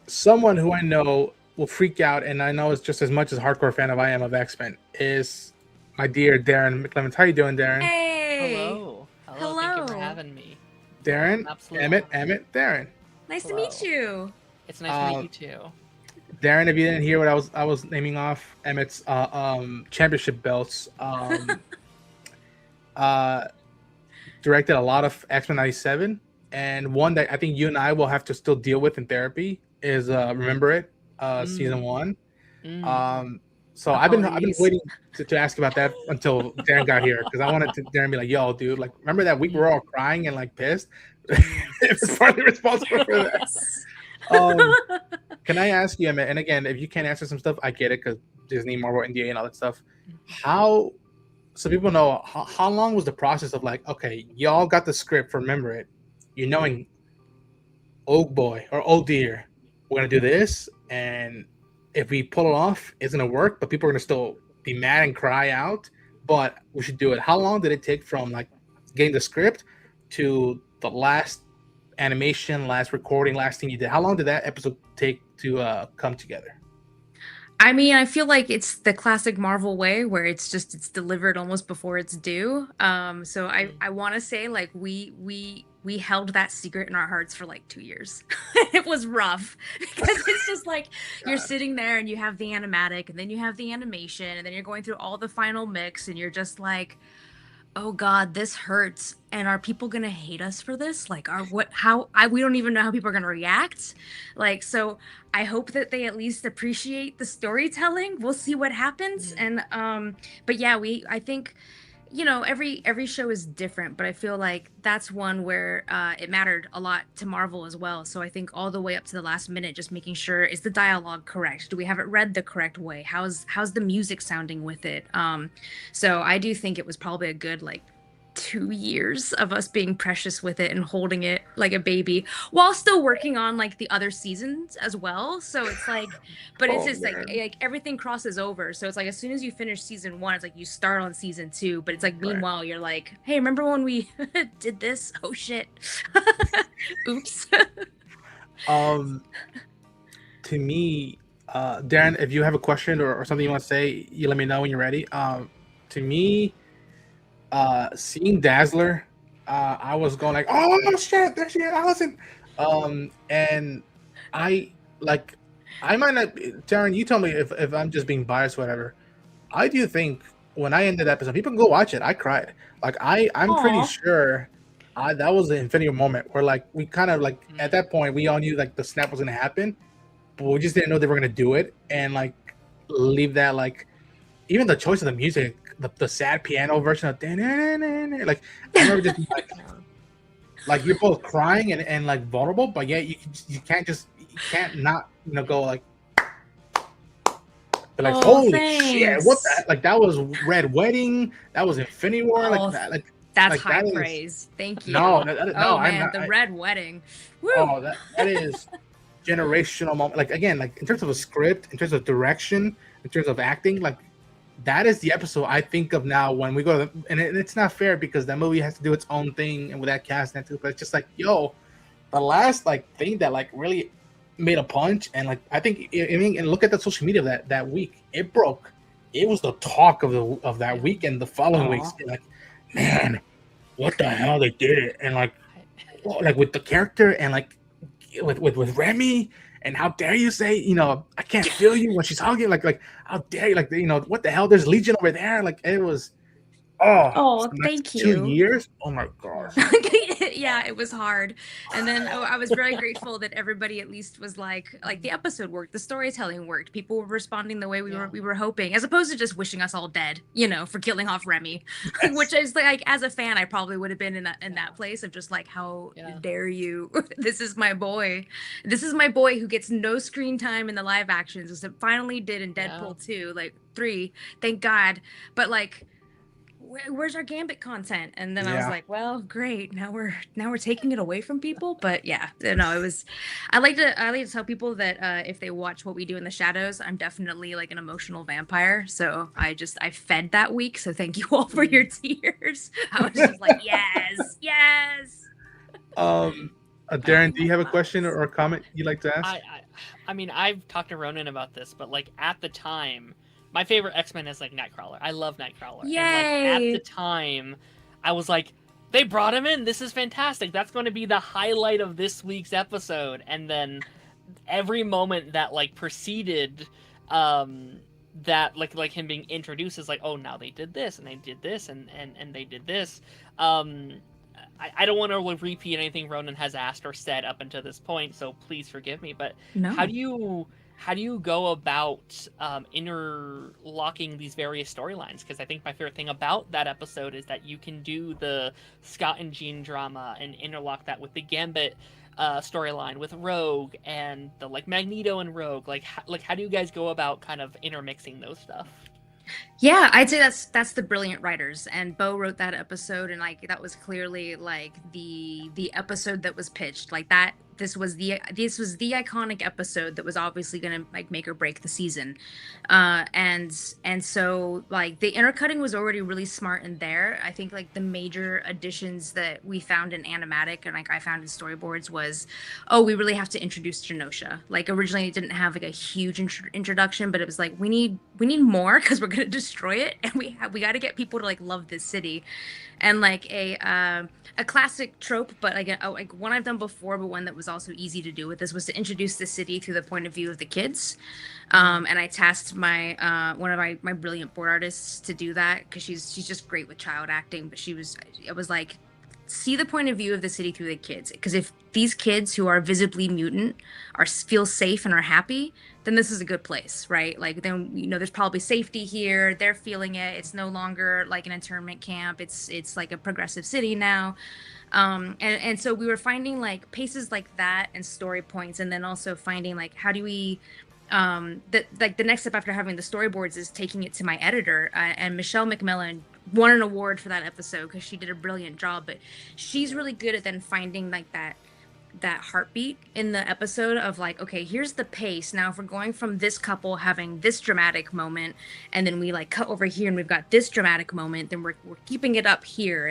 Someone who I know will freak out, and I know it's just as much as hardcore fan of I am of X-Men, is my dear Daren McClemens. How you doing, Daren? Hey. Hello. Hello. Thank you for having me. Daren, Absolutely. Emmett, Daren. Nice to Hello. meet you. It's nice to meet you too. Daren, if you didn't hear what I was naming off Emmett's championship belts. Directed a lot of X-Men 97, and one that I think you and I will have to still deal with in therapy is Remember It, season 1. So I've been waiting to ask about that until Daren got here, because I wanted to Daren be like, yo, dude, like remember that week we were all crying and like pissed? It's partly responsible for that. Can I ask you, Emmett, and again, if you can't answer some stuff, I get it, because Disney, Marvel, NDA, and all that stuff. How, so people know, how long was the process of like, okay, y'all got the script for Remember It, you knowing, oh boy, or oh dear, we're going to do this, and if we pull it off, it's going to work, but people are going to still be mad and cry out, but we should do it. How long did it take from like getting the script to the last animation, last recording, last thing you did? How long did that episode take to come together? I mean, I feel like it's the classic Marvel way where it's delivered almost before it's due. So I want to say like we held that secret in our hearts for like 2 years. It was rough because it's just like you're God. sitting there and you have the animatic and then you have the animation and then you're going through all the final mix and you're just like, oh God, this hurts. And are people gonna hate us for this? Like, are what? How? We don't even know how people are gonna react. Like, so I hope that they at least appreciate the storytelling. We'll see what happens. Mm. And but yeah, I think every show is different, but I feel like that's one where it mattered a lot to Marvel as well. So I think all the way up to the last minute, just making sure, is the dialogue correct? Do we have it read the correct way? How's the music sounding with it? So I do think it was probably a good like 2 years of us being precious with it and holding it like a baby while still working on like the other seasons as well. So it's like, but it's Oh just like man. everything crosses over. So it's like as soon as you finish season one, it's like you start on season two. But it's like Right. meanwhile you're like, hey, remember when we did this? Oh shit. Oops. Um, to me, Darren, if you have a question or something you want to say, you let me know when you're ready. To me, seeing Dazzler, I was going like, oh shit, there she is, Allison. And I like, I might not, Darren, you tell me if I'm just being biased, whatever. I do think when I ended that episode, people can go watch it. I cried. Like I'm pretty Aw. sure that was the Infinity moment where like we kind of like at that point we all knew like the snap was gonna happen, but we just didn't know they were gonna do it and like leave that like even the choice of the music, the sad piano version of like I remember just like you're both crying and like vulnerable, but yet you can't not go like like Oh, holy shit, what thanks. that like that was Red Wedding, that was Infinity War, like Oh, that that's like high that is praise. Thank no you. no Oh I'm man, not the red wedding. Woo. oh that is generational moment. Like again, like in terms of a script, in terms of direction, in terms of acting, like that is the episode I think of now when we go to and it's not fair because that movie has to do its own thing and with that cast and too, but it's just like yo, the last like thing that like really made a punch and like I think I mean and look at the social media that week it was the talk of that Yeah. week and the following weeks Aw. like man what the hell they did it and like with the character and like with Remy and how dare you say I can't feel you when she's hugging like how dare you like what the hell there's Legion over there like it was so Oh, that's thank two you. years oh my gosh Yeah, it was hard. And then I was very grateful that everybody at least was like the episode worked, the storytelling worked. People were responding the way Yeah. we were hoping, as opposed to just wishing us all dead, for killing off Remy. yes. Which is like as a fan, I probably would have been in that place of just like, how Yeah. dare you? This is my boy. This is my boy who gets no screen time in the live actions, as it finally did in Yeah. Deadpool 2, like 3. Thank God. But like where's our Gambit content? And then I was Yeah. like, well, great. Now we're taking it away from people. But yeah, no, it was. I like to tell people that if they watch What We Do in the Shadows, I'm definitely like an emotional vampire. So I fed that week. So thank you all for your tears. I was just like, yes, yes. Darren, do you have a question or a comment you'd like to ask? I mean, I've talked to Ronan about this, but like at the time, my favorite X-Men is like Nightcrawler. I love Nightcrawler. And like at the Yay. time, I was like, they brought him in. This is fantastic. That's going to be the highlight of this week's episode. And then every moment that like preceded that like him being introduced is like, oh, now they did this and they did this and they did this. I don't want to repeat anything Ronan has asked or said up until this point, so please forgive me. But No. how do you go about interlocking these various storylines? Because I think my favorite thing about that episode is that you can do the Scott and Jean drama and interlock that with the Gambit storyline with Rogue and the like Magneto and Rogue. Like how do you guys go about kind of intermixing those stuff? Yeah, I'd say that's the brilliant writers, and Bo wrote that episode, and like that was clearly like the episode that was pitched. Like this was the iconic episode that was obviously going to like make or break the season. And so like the intercutting was already really smart in there. I think like the major additions that we found in animatic and like I found in storyboards was, oh, we really have to introduce Genosha. Like originally it didn't have like a huge introduction, but it was like we need more because we're going to destroy it, and we got to get people to like love this city. And like a classic trope, but like one I've done before, but one that was also easy to do with this was to introduce the city through the point of view of the kids. And I tasked my one of my brilliant board artists to do that because she's just great with child acting. But it was like, see the point of view of the city through the kids, because if these kids who are visibly mutant feel safe and are happy, then this is a good place, right? Like then there's probably safety here. They're feeling it. It's no longer like an internment camp. It's like a progressive city now. And so we were finding like paces like that and story points, and then also finding like how do we the next step after having the storyboards is taking it to my editor, and Michelle McMillan won an award for that episode because she did a brilliant job. But she's really good at then finding like that heartbeat in the episode of like, okay, here's the pace. Now if we're going from this couple having this dramatic moment, and then we like cut over here and we've got this dramatic moment, then we're keeping it up here.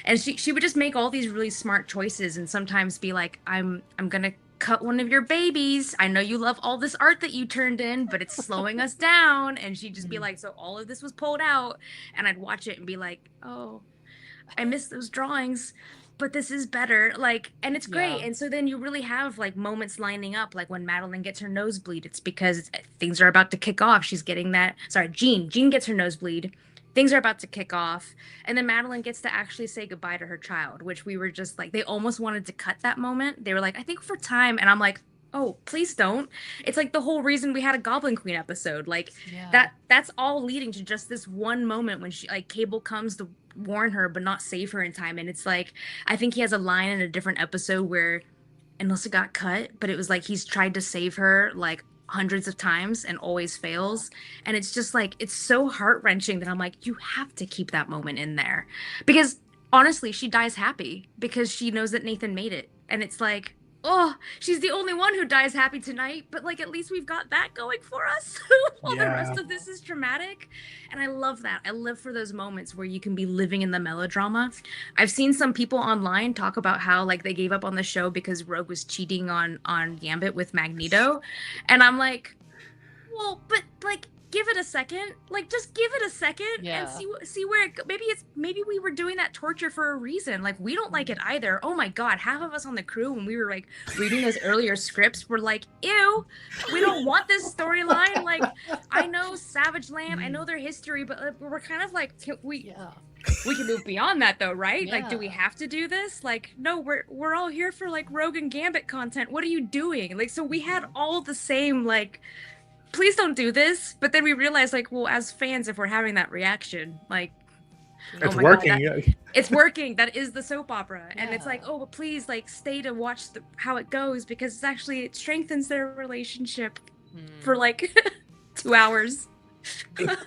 And she would just make all these really smart choices, and sometimes be like, I'm gonna cut one of your babies. I know you love all this art that you turned in, but it's slowing us down. And she'd just be like, so all of this was pulled out. And I'd watch it and be like, oh, I miss those drawings, but this is better. Like, and it's great. Yeah. And so then you really have like moments lining up, like when Madeline gets her nosebleed, it's because things are about to kick off. She's getting that. Sorry, Jean gets her nosebleed. Things are about to kick off. And then Madeline gets to actually say goodbye to her child, which we were just like, they almost wanted to cut that moment. They were like, I think for time. And I'm like, oh, please don't. It's like the whole reason we had a Goblin Queen episode. Like that's all leading to just this one moment when she like Cable comes to warn her but not save her in time. And it's like, I think he has a line in a different episode where, unless it got cut, but it was like he's tried to save her like hundreds of times and always fails. And it's just like, it's so heart-wrenching that I'm like, you have to keep that moment in there, because honestly she dies happy because she knows that Nathan made it. And it's like, oh, she's the only one who dies happy tonight, but like at least we've got that going for us while the rest of this is traumatic. And I love that. I live for those moments where you can be living in the melodrama. I've seen some people online talk about how like they gave up on the show because Rogue was cheating on Gambit with Magneto, and I'm like, well, but like, give it a second. Like, just give it a second and see where it maybe we were doing that torture for a reason. Like, we don't like it either. Oh my God, half of us on the crew, when we were like reading those earlier scripts, were like, ew, we don't want this storyline. Like, I know Savage Land, I know their history, but we're kind of like, we can move beyond that though, right? Like, do we have to do this? Like, no, we're all here for like Rogue and Gambit content. What are you doing? Like, so we had all the same like, please don't do this. But then we realized, like, well, as fans, if we're having that reaction, like, it's working. It's working. That is the soap opera. And it's like, oh, but please, like, stay to watch how it goes, because it's actually, it strengthens their relationship for like 2 hours.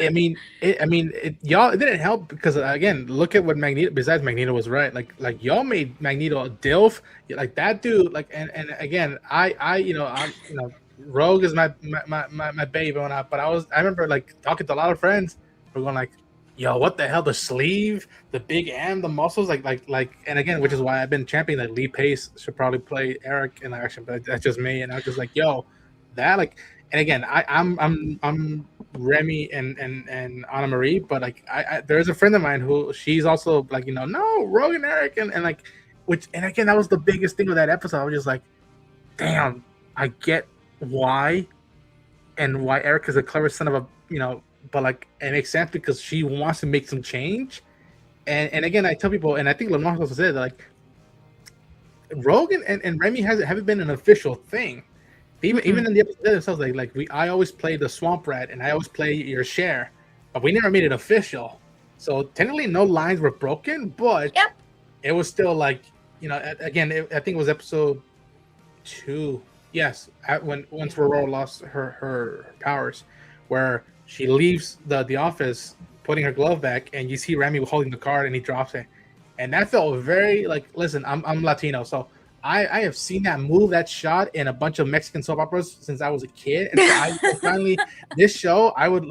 Y'all, it didn't help because again, look at what Magneto. Besides, Magneto was right. Like y'all made Magneto a dilf. Like that dude. Like and again, I Rogue is my baby and but I remember like talking to a lot of friends. We're going like, yo, what the hell? The sleeve, the big M, the muscles, like, and again, which is why I've been championing that Lee Pace should probably play Eric in action, but that's just me. And I was just like, yo, that like, and again, I'm Remy and Anna Marie, but like there's a friend of mine who she's also like, no, Rogue and Eric and like, and again, that was the biggest thing with that episode. I was just like, damn, I get why Eric is a clever son of a, but like it makes sense because she wants to make some change. And again, I tell people, and I think Lamar also said that like Rogue and Remy haven't been an official thing. Even in the episode themselves, I always play the Swamp Rat and I always play your share, but we never made it official. So technically no lines were broken, but it was still like, again, I think it was episode 2. Yes, once Aurora lost her powers, where she leaves the office, putting her glove back, and you see Remy holding the card, and he drops it, and that felt very like, listen, I'm Latino, so I have seen that shot in a bunch of Mexican soap operas since I was a kid. And so I finally, this show, I would,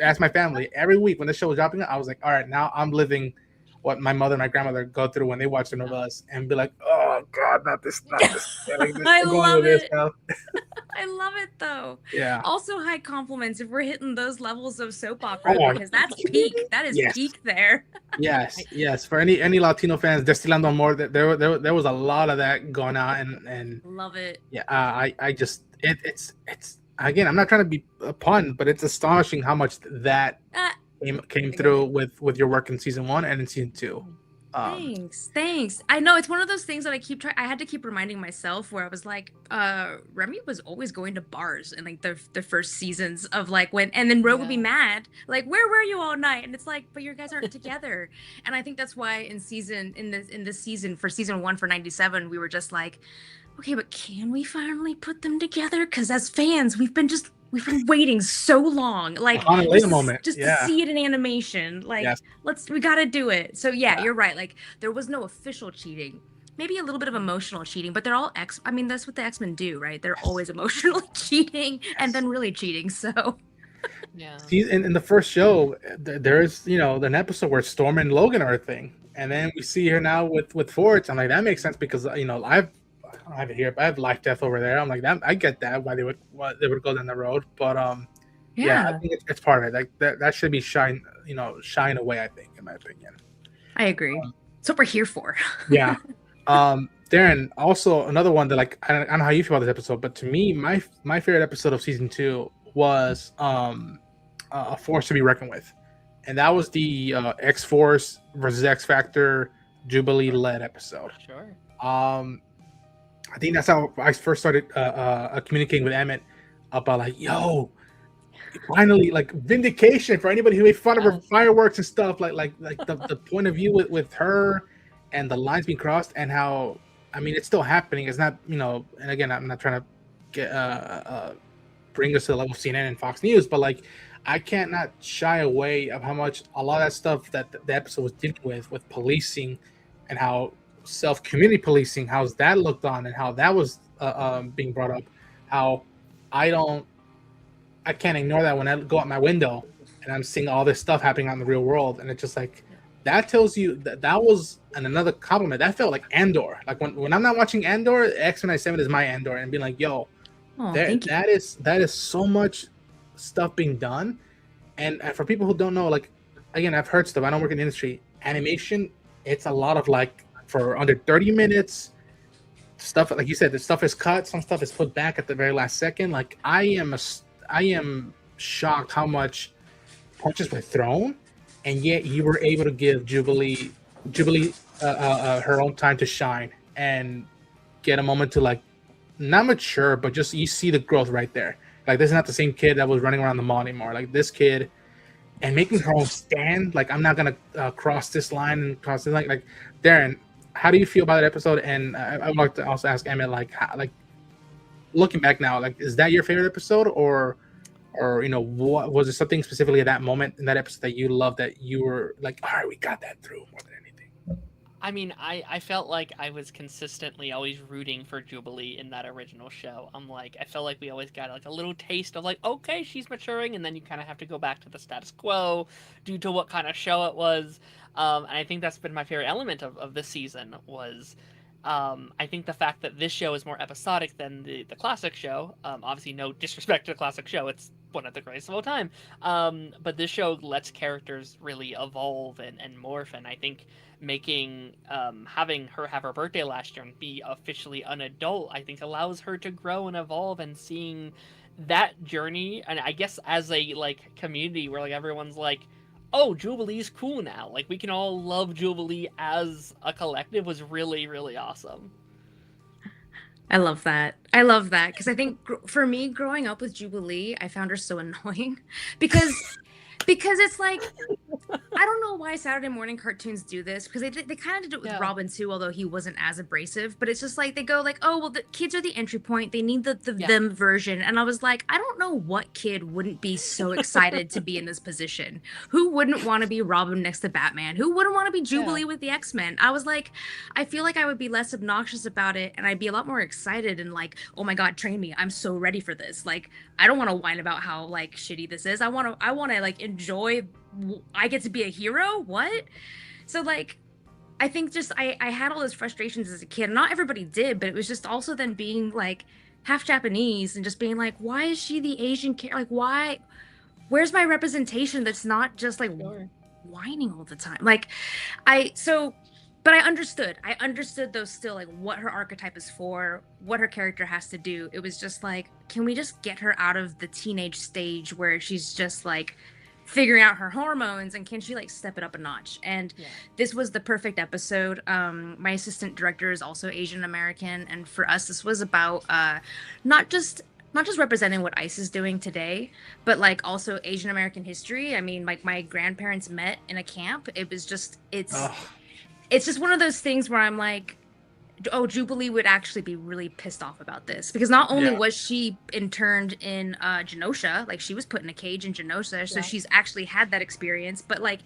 ask my family every week when the show was dropping, I was like, all right, now I'm living what my mother and my grandmother go through when they watch the novellas and be like, oh God, not this. Like, I love it. Now. I love it though. Yeah. Also, high compliments if we're hitting those levels of soap opera because that's peak. That is peak there. Yes. For any Latino fans, Destilando Amor, there was a lot of that going on, and love it. Yeah, I just it's again, I'm not trying to be a pun, but it's astonishing how much that came through with your work in season 1 and in season 2. Thanks. I know it's one of those things that I had to keep reminding myself where I was like, Remy was always going to bars in like the first seasons of like when, and then Rogue would be mad, like, where were you all night? And it's like, but you guys aren't together. And I think that's why in this season for season 1 for 97, we were just like, okay, but can we finally put them together? Because as fans, we've been waiting so long, like just to see it in animation. Like, we gotta do it. So you're right. Like, there was no official cheating, maybe a little bit of emotional cheating, but they're all I mean, that's what the X-Men do, right? They're always emotionally cheating and then really cheating. So See, in the first show, there's an episode where Storm and Logan are a thing, and then we see her now with Forge. I'm like, that makes sense because I have it here, but I have Life Death over there. I'm like, that I get that why they would go down the road, but I think it's part of it. Like that should be shine away. I think, in my opinion. I agree. That's what we're here for. Yeah. Daren, also another one that, like, I don't know how you feel about this episode, but to me, my favorite episode of season 2 was a Force to be reckoned with, and that was the X-Force versus X-Factor Jubilee led episode. Sure. I think that's how I first started communicating with Emmett about, like, yo, finally, like, vindication for anybody who made fun of her fireworks and stuff. Like the point of view with her and the lines being crossed, and how, I mean, it's still happening. It's not, and again, I'm not trying to get bring us to the level of CNN and Fox News, but like, I can't not shy away of how much a lot of that stuff that the episode was dealing with policing, and how self-community policing, how's that looked on, and how that was being brought up. How I can't ignore that when I go out my window and I'm seeing all this stuff happening out in the real world, and it's just like, that tells you that was another compliment. That felt like Andor. Like when I'm not watching Andor, X-Men 97 is my Andor, and being like, yo, that is so much stuff being done. And for people who don't know, like, again, I've heard stuff. I don't work in the industry. Animation, it's a lot of, like, for under 30 minutes, stuff, like you said, the stuff is cut, some stuff is put back at the very last second. Like, I am shocked how much punches were thrown, and yet you were able to give Jubilee her own time to shine and get a moment to, like, not mature, but just, you see the growth right there. Like, this is not the same kid that was running around the mall anymore. Like, this kid, and making her own stand, like, I'm not gonna cross this line and cross this line. Like, Daren, how do you feel about that episode? And I would like to also ask Emmett, like, looking back now, like, is that your favorite episode, or what was it, something specifically at that moment in that episode that you loved, that you were like, all right, we got that through more than anything? I mean, I felt like I was consistently always rooting for Jubilee in that original show. I felt like we always got, like, a little taste of, like, okay, she's maturing, and then you kind of have to go back to the status quo due to what kind of show it was. And I think that's been my favorite element of this season was, I think the fact that this show is more episodic than the classic show. Obviously, no disrespect to the classic show. It's one of the greatest of all time. But this show lets characters really evolve and morph. And I think making, having her have her birthday last year and be officially an adult, I think allows her to grow and evolve, and seeing that journey. And I guess as a, like, community where, like, everyone's like, oh, Jubilee's cool now. Like, we can all love Jubilee as a collective was really, really awesome. I love that. Because I think for me, growing up with Jubilee, I found her so annoying because it's like, I don't know why Saturday morning cartoons do this, because they kind of did it with Robin too, although he wasn't as abrasive. But it's just like they go like, oh well, the kids are the entry point. They need the them version, and I was like, I don't know what kid wouldn't be so excited to be in this position. Who wouldn't want to be Robin next to Batman? Who wouldn't want to be Jubilee with the X-Men? I was like, I feel like I would be less obnoxious about it, and I'd be a lot more excited and like, oh my god, train me! I'm so ready for this. Like, I don't want to whine about how like shitty this is. I want to like enjoy. I get to be a hero? What? So like I think just I had all those frustrations as a kid. Not everybody did, but it was just also then being like half Japanese and just being like, why is she the Asian like why where's my representation that's not just like whining all the time? Like but I understood though still like what her archetype is for, what her character has to do. It was just like, can we just get her out of the teenage stage where she's just like figuring out her hormones, and can she like step it up a notch? And this was the perfect episode. My assistant director is also Asian American, and for us this was about not just representing what ICE is doing today, but like also Asian American history. I mean, like my grandparents met in a camp. It was just it's just one of those things where I'm like, oh, Jubilee would actually be really pissed off about this, because not only was she interned in Genosha, like she was put in a cage in Genosha, so she's actually had that experience, but like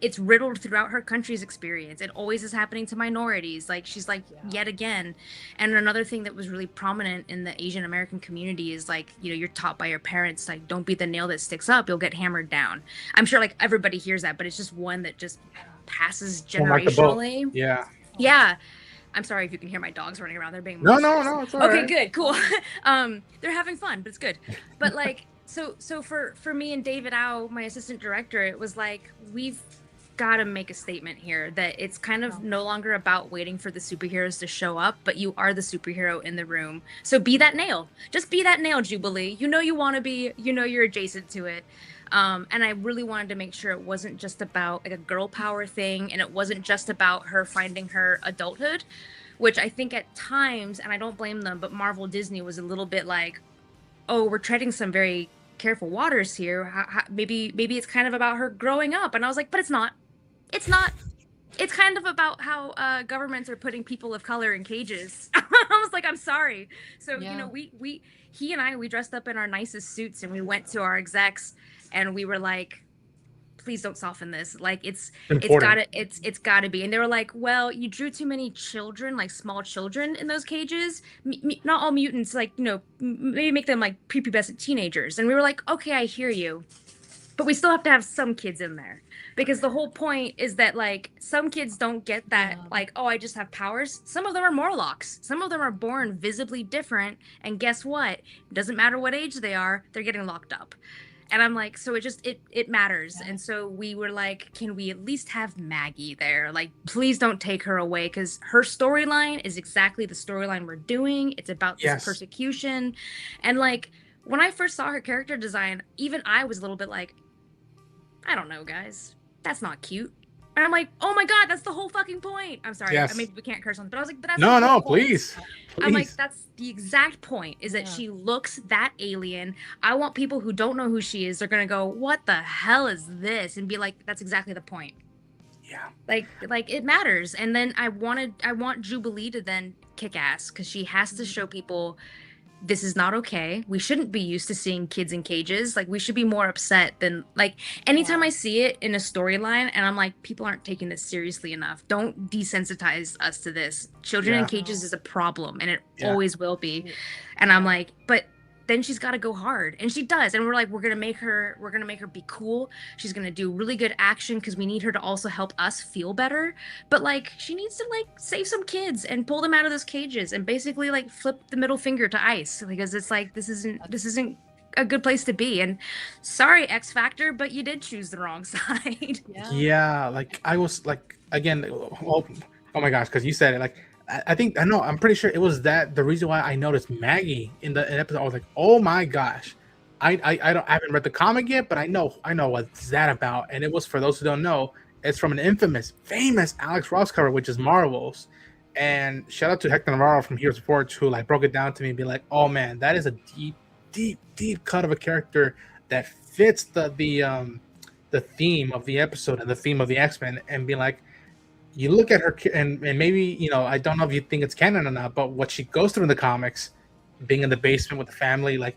it's riddled throughout her country's experience. It always is happening to minorities. Like she's like yet again. And another thing that was really prominent in the Asian American community is like, you know, you're taught by your parents, like, don't beat the nail that sticks up, you'll get hammered down. I'm sure like everybody hears that, but it's just one that just passes generationally. Yeah. I'm sorry if you can hear my dogs running around. They're being no, it's all okay, right. good, cool. They're having fun, but it's good. But like, so for me and David Au, my assistant director, it was like, we've got to make a statement here that it's kind of no longer about waiting for the superheroes to show up, but you are the superhero in the room. So be that nail. Just be that nail, Jubilee. You know you want to be. You know you're adjacent to it. And I really wanted to make sure it wasn't just about like a girl power thing, and it wasn't just about her finding her adulthood, which I think at times, and I don't blame them, but Marvel Disney was a little bit like, oh, we're treading some very careful waters here. Maybe it's kind of about her growing up. And I was like, but it's not. It's not. It's kind of about how governments are putting people of color in cages. I was like, I'm sorry. So, you know, he and I dressed up in our nicest suits and we went to our execs and we were like, please don't soften this. Like it's gotta be. And they were like, well, you drew too many children, like small children in those cages. Not all mutants, like, you know, maybe make them like prepubescent teenagers. And we were like, okay, I hear you. But we still have to have some kids in there, because the whole point is that like some kids don't get that like, oh, I just have powers. Some of them are Morlocks. Some of them are born visibly different, and guess what? It doesn't matter what age they are, they're getting locked up. And I'm like, so it matters. And so we were like, can we at least have Maggie there? Like, please don't take her away, because her storyline is exactly the storyline we're doing. It's about this persecution. And like, when I first saw her character design, even I was a little bit like, I don't know, guys. That's not cute. And I'm like, oh my god, that's the whole fucking point. I'm sorry. I mean, we can't curse on it, but I was like, but that's no, please. I'm like, that's the exact point, is that she looks that alien. I want people who don't know who she is, they're gonna go, what the hell is this? And be like, that's exactly the point. Yeah. Like it matters. And then I want Jubilee to then kick ass, because she has to show people this is not okay. We shouldn't be used to seeing kids in cages. Like, we should be more upset than like anytime I see it in a storyline and I'm like, people aren't taking this seriously enough. Don't desensitize us to this. Children in cages is a problem, and it always will be. And I'm like, but then she's got to go hard, and she does. And we're like, we're gonna make her be cool. She's gonna do really good action, because we need her to also help us feel better. But like, she needs to like save some kids and pull them out of those cages and basically like flip the middle finger to ICE, because it's like, this isn't a good place to be. And sorry, X Factor, but you did choose the wrong side. Like I was like, again, oh my gosh, because you said it, like, I'm pretty sure it was that the reason why I noticed Maggie in the episode. I was like, oh my gosh, I haven't read the comic yet, but I know what's that about. And it was, for those who don't know, it's from an famous Alex Ross cover, which is Marvel's. And shout out to Hector Navarro from Heroes of Forge, who like broke it down to me and be like, oh man, that is a deep cut of a character that fits the the theme of the episode and the theme of the X-Men, and be like, you look at her, and maybe, you know, I don't know if you think it's canon or not, but what she goes through in the comics, being in the basement with the family, like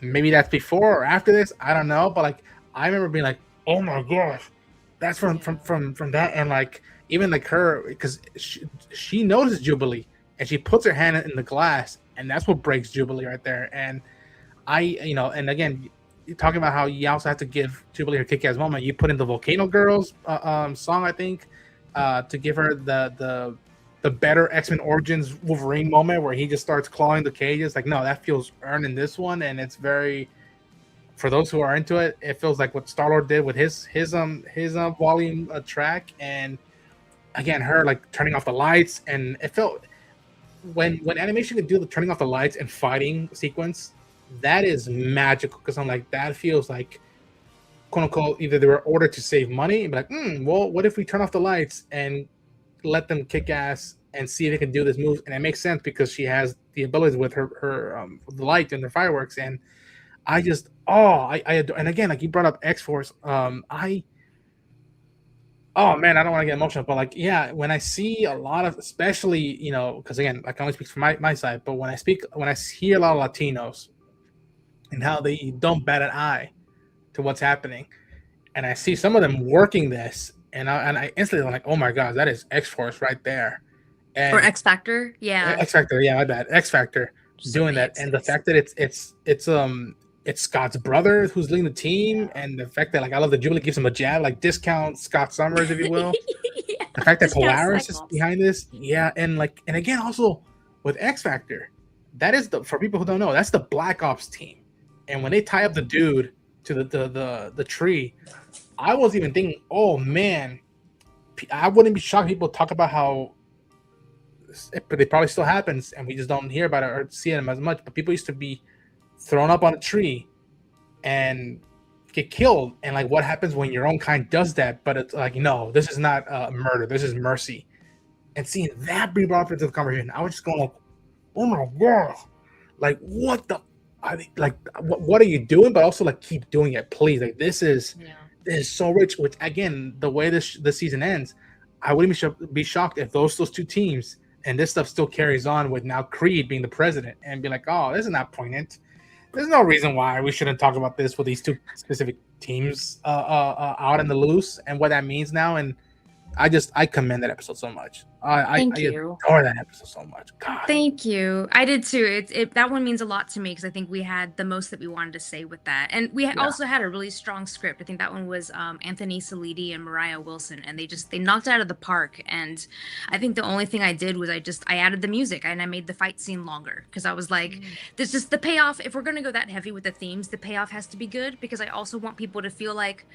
maybe that's before or after this, I don't know, but like I remember being like, oh my gosh, that's from that, and like even like her, because she notices Jubilee and she puts her hand in the glass, and that's what breaks Jubilee right there. And I, you know, and again, you're talking about how you also have to give Jubilee her kick-ass moment. You put in the Volcano Girls song, I think, to give her the better X-Men Origins Wolverine moment where he just starts clawing the cages. Like, no, that feels earned in this one, and it's very, for those who are into it, it feels like what Star-Lord did with his volume track, and again, her like turning off the lights, and it felt, when animation could do the turning off the lights and fighting sequence, that is magical, because I'm like, that feels like, quote unquote, either they were ordered to save money and be like, well, what if we turn off the lights and let them kick ass and see if they can do this move? And it makes sense because she has the abilities with her the light and the fireworks. And I just, I adore, and again, like you brought up X-Force, oh man, I don't want to get emotional, but like, yeah, when I see a lot of, especially, you know, because again, I can only speak from my side, but when I see a lot of Latinos and how they don't bat an eye to what's happening, and I see some of them working this, and I instantly, I'm like, oh my god, that is X Force right there, Or and X Factor, yeah. X Factor, yeah, my bad, X Factor So doing that, makes and the sense. fact that it's Scott's brother who's leading the team, and the fact that, like, I love that Jubilee gives him a jab, like discount Scott Summers, if you will. Yeah, The fact that discount Polaris is Cyclops. behind this, yeah, and like, and again, also with X Factor, that is for people who don't know, that's the Black Ops team, and when they tie up the dude to the tree, I was even thinking, oh man, I wouldn't be shocked if people talk about how, but it probably still happens, and we just don't hear about it or see them as much. But people used to be thrown up on a tree and get killed, and like, what happens when your own kind does that? But it's like, no, this is not murder, this is mercy. And seeing that be brought up into the conversation, I was just going like, oh my god, like what the, like what are you doing? But also like, keep doing it, please. Like this is so rich. Which again, the way this season ends, I wouldn't be shocked if those two teams and this stuff still carries on with now Creed being the president and be like, oh, this is not poignant. There's no reason why we shouldn't talk about this with these two specific teams out in the loose and what that means now. And I commend that episode so much. I Thank you. adore that episode so much. God. Thank you. I did too. That one means a lot to me because I think we had the most that we wanted to say with that, and we also had a really strong script. I think that one was Anthony Salidi and Mariah Wilson, and they knocked it out of the park. And I think the only thing I did was I added the music and I made the fight scene longer because I was like, there's just the payoff. If we're gonna go that heavy with the themes, the payoff has to be good because I also want people to feel like,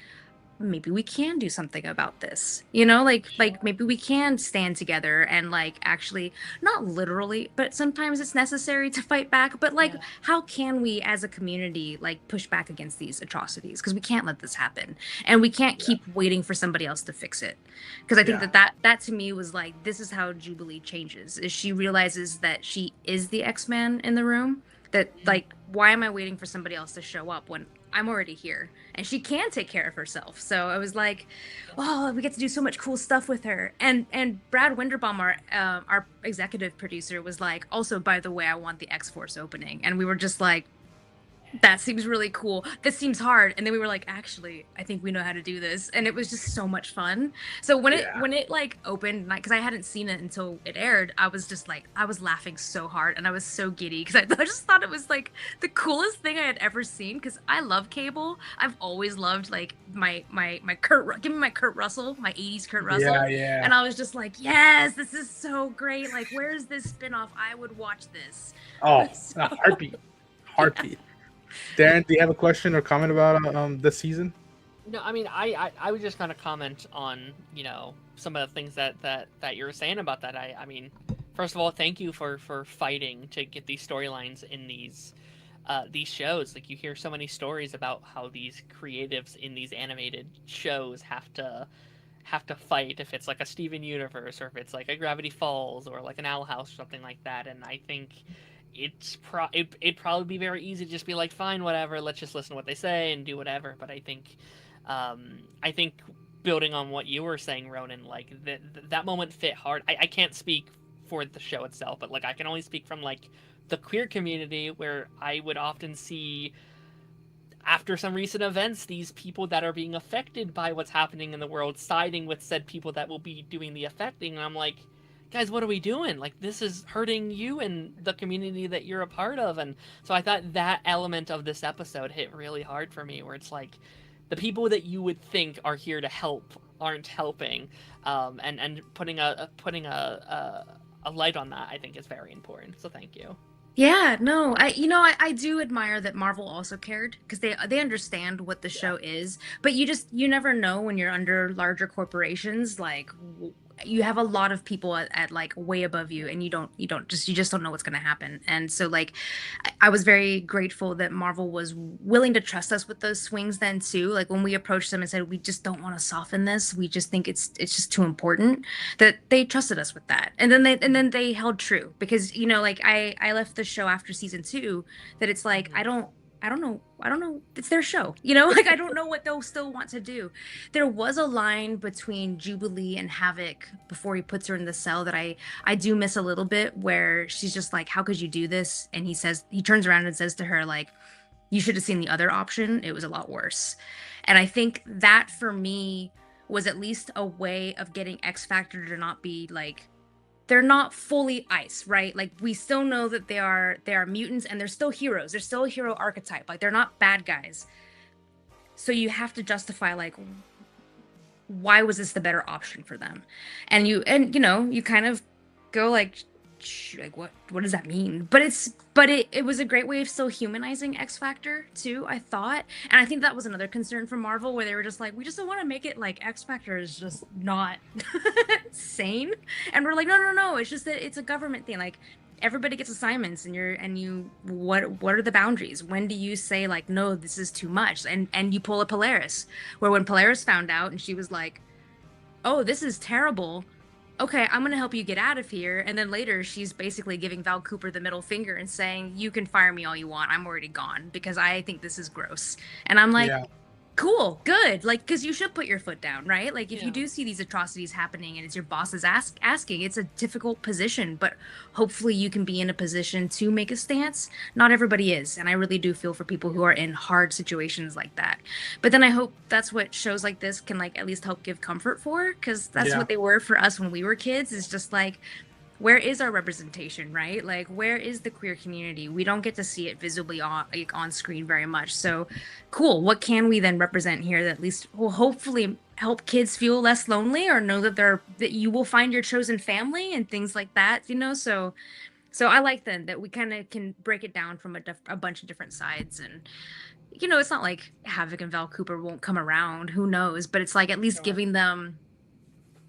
maybe we can do something about this, you know, like maybe we can stand together and like actually, not literally, but sometimes it's necessary to fight back, but like how can we as a community like push back against these atrocities, because we can't let this happen and we can't keep waiting for somebody else to fix it. Because I think that to me was like, this is how Jubilee changes, is she realizes that she is the X-Man in the room, that like, why am I waiting for somebody else to show up when I'm already here and she can take care of herself? So I was like, oh, we get to do so much cool stuff with her. And Brad Winderbaum, our executive producer, was like, also, by the way, I want the X-Force opening. And we were just like, that seems really cool. This seems hard. And then we were like, actually, I think we know how to do this. And it was just so much fun. So when it like opened, because I hadn't seen it until it aired, I was just like, I was laughing so hard and I was so giddy because I just thought it was like the coolest thing I had ever seen, because I love Cable. I've always loved like my give me my Kurt Russell, my 80s Kurt Russell. Yeah. And I was just like, yes, this is so great. Like, where's this spinoff? I would watch this. Oh, so, heartbeat. Yeah. Daren, do you have a question or comment about this season? No, I mean, I would just kind of comment on, you know, some of the things that you were saying about that. I mean, first of all, thank you for fighting to get these storylines in these shows. Like, you hear so many stories about how these creatives in these animated shows have to fight if it's like a Steven Universe or if it's like a Gravity Falls or like an Owl House or something like that. And I think it'd probably be very easy to just be like, fine, whatever, let's just listen to what they say and do whatever. But I think I think building on what you were saying, Ronan, like that moment fit hard. I can't speak for the show itself, but like I can only speak from like the queer community, where I would often see, after some recent events, these people that are being affected by what's happening in the world siding with said people that will be doing the affecting. And I'm like, guys, what are we doing? Like, this is hurting you and the community that you're a part of. And so I thought that element of this episode hit really hard for me, where it's like the people that you would think are here to help aren't helping, and putting a light on that, I think, is very important. So thank you. Yeah, no, I do admire that Marvel also cared, because they understand what the show is, but you never know when you're under larger corporations. Like, you have a lot of people at like way above you, and you just don't know what's going to happen. And so like I was very grateful that Marvel was willing to trust us with those swings then too. Like when we approached them and said we just don't want to soften this, we just think it's just too important, that they trusted us with that. And then they held true, because like I left the show after season 2, that it's like I don't know. It's their show, like I don't know what they'll still want to do. There was a line between Jubilee and Havoc before he puts her in the cell that I do miss a little bit, where she's just like, how could you do this? And he turns around and says to her, like, you should have seen the other option. It was a lot worse. And I think that for me was at least a way of getting X Factor to not be like, they're not fully ice, right? Like, we still know that they are mutants, and they're still heroes. They're still a hero archetype. Like, they're not bad guys. So you have to justify, like, why was this the better option for them? And you kind of go like what does that mean? But it was a great way of still humanizing X Factor too, I thought. And I think that was another concern from Marvel, where they were just like, we just don't want to make it like X Factor is just not sane. And we're like, no, it's just that it's a government thing. Like, everybody gets assignments, and what are the boundaries? When do you say like, no, this is too much? And you pull a Polaris, where when Polaris found out and she was like, oh, this is terrible, okay, I'm going to help you get out of here. And then later she's basically giving Val Cooper the middle finger and saying, you can fire me all you want, I'm already gone, because I think this is gross. And I'm like, cool, good. Like, because you should put your foot down, right? Like, if you do see these atrocities happening and it's your bosses asking, it's a difficult position, but hopefully you can be in a position to make a stance. Not everybody is, and I really do feel for people who are in hard situations like that. But then I hope that's what shows like this can like at least help give comfort for, because that's what they were for us when we were kids. Is just like, where is our representation, right? Like, where is the queer community? We don't get to see it visibly on screen very much. So cool. What can we then represent here that at least will hopefully help kids feel less lonely, or know that you will find your chosen family and things like that, So I like then that we kind of can break it down from a bunch of different sides. And it's not like Havoc and Val Cooper won't come around. Who knows? But it's like at least giving them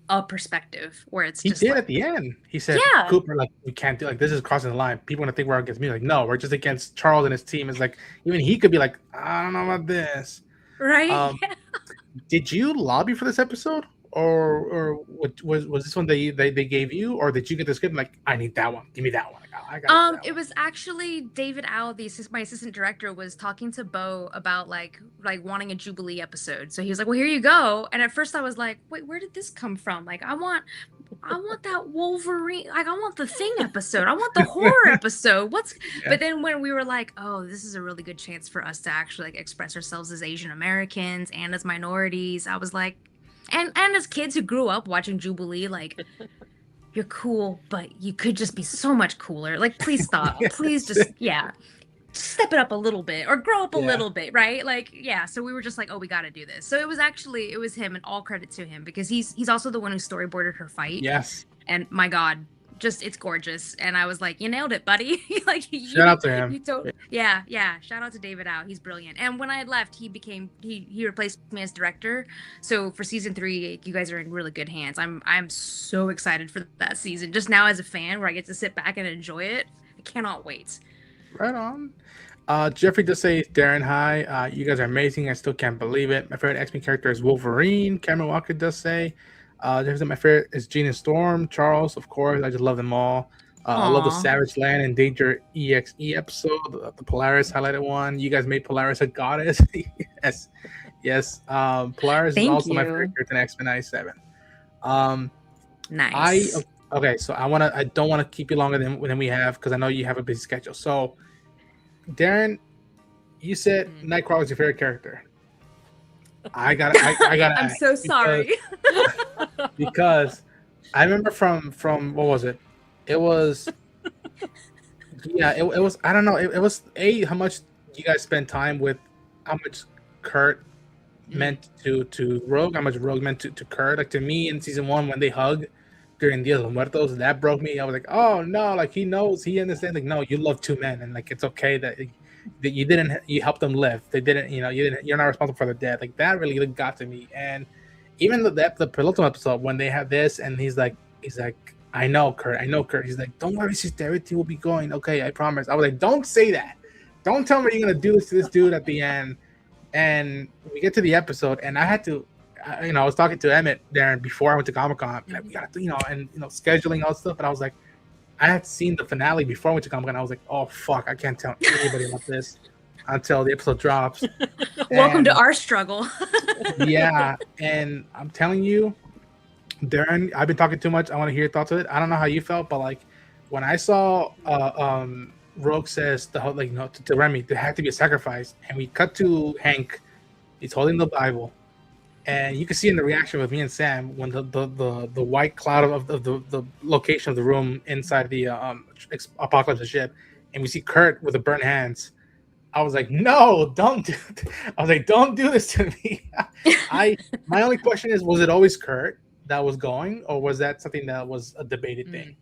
a perspective where it's just at the end. He said, Cooper, like, we can't do, like, this is crossing the line. People want to think we're against me. Like, no, we're just against Charles and his team. It's like, even he could be like, I don't know about this. Right. Did you lobby for this episode? Or was this one they gave you, or did you get the script and like, I need that one, give me that one? I got it was actually David Owl, my assistant director, was talking to Bo about like wanting a Jubilee episode. So he was like, well, here you go. And at first I was like, wait, where did this come from? Like, I want that Wolverine, like, I want the Thing episode, I want the horror episode. But then when we were like, oh, this is a really good chance for us to actually like express ourselves as Asian Americans and as minorities, I was like, and as kids who grew up watching Jubilee, like, you're cool, but you could just be so much cooler. Like, please stop. Please just step it up a little bit, or grow up a little bit, right? Like, so we were just like, oh, we got to do this. So it was him, and all credit to him, because he's also the one who storyboarded her fight. Yes. And my God, just, it's gorgeous. And I was like, you nailed it, buddy. Like, shout out to him. Shout out to David Ow. He's brilliant. And when I had left, he replaced me as director. So for season 3, you guys are in really good hands. I'm so excited for that season. Just now as a fan, where I get to sit back and enjoy it, I cannot wait. Right on. Jeffrey does say, Daren I, you guys are amazing. I still can't believe it. My favorite X-Men character is Wolverine. Cameron Walker does say, Jeffrey, my favorite is Jean and Storm. Charles, of course. I just love them all. I love the Savage Land and Danger EXE episode, the Polaris highlighted one. You guys made Polaris a goddess. Yes. Yes. Polaris is Thank also my you. favorite character in X-Men 97. I Nice. okay, so I don't want to keep you longer than we have because I know you have a busy schedule. So, Daren, you said Nightcrawler is your favorite character. I gotta I'm ask so sorry. because I remember from what was it? It was it was I don't know. It was how much you guys spent time with, how much Kurt meant to Rogue, how much Rogue meant to Kurt. Like to me in season 1 when they hug during Dia de los Muertos, that broke me. I was like, oh no, like he knows, he understands. Like no, you love 2 men, and like it's okay that you helped them live. They didn't, you're not responsible for their death. Like that really got to me. And even the penultimate episode when they have this, and he's like, I know Kurt. He's like, don't worry, sister, everything will be going okay. I promise. I was like, don't say that. Don't tell me you're gonna do this to this dude at the end. And we get to the episode, and I had to, I was talking to Emmett there before I went to Comic-Con. Like, we gotta, scheduling all stuff. But I was like, I had seen the finale before I went to Comic-Con. I was like, oh fuck, I can't tell anybody about this until the episode drops. Welcome to our struggle. Yeah, and I'm telling you, Daren, I've been talking too much. I want to hear your thoughts on it. I don't know how you felt, but like when I saw Rogue says to Remy, there had to be a sacrifice, and we cut to Hank. He's holding the Bible, and you can see in the reaction with me and Sam when the white cloud of the location of the room inside the Apocalypse ship, and we see Kurt with the burnt hands. I was like, no, don't do it. I was like, don't do this to me. My only question is, was it always Kurt that was going, or was that something that was a debated thing?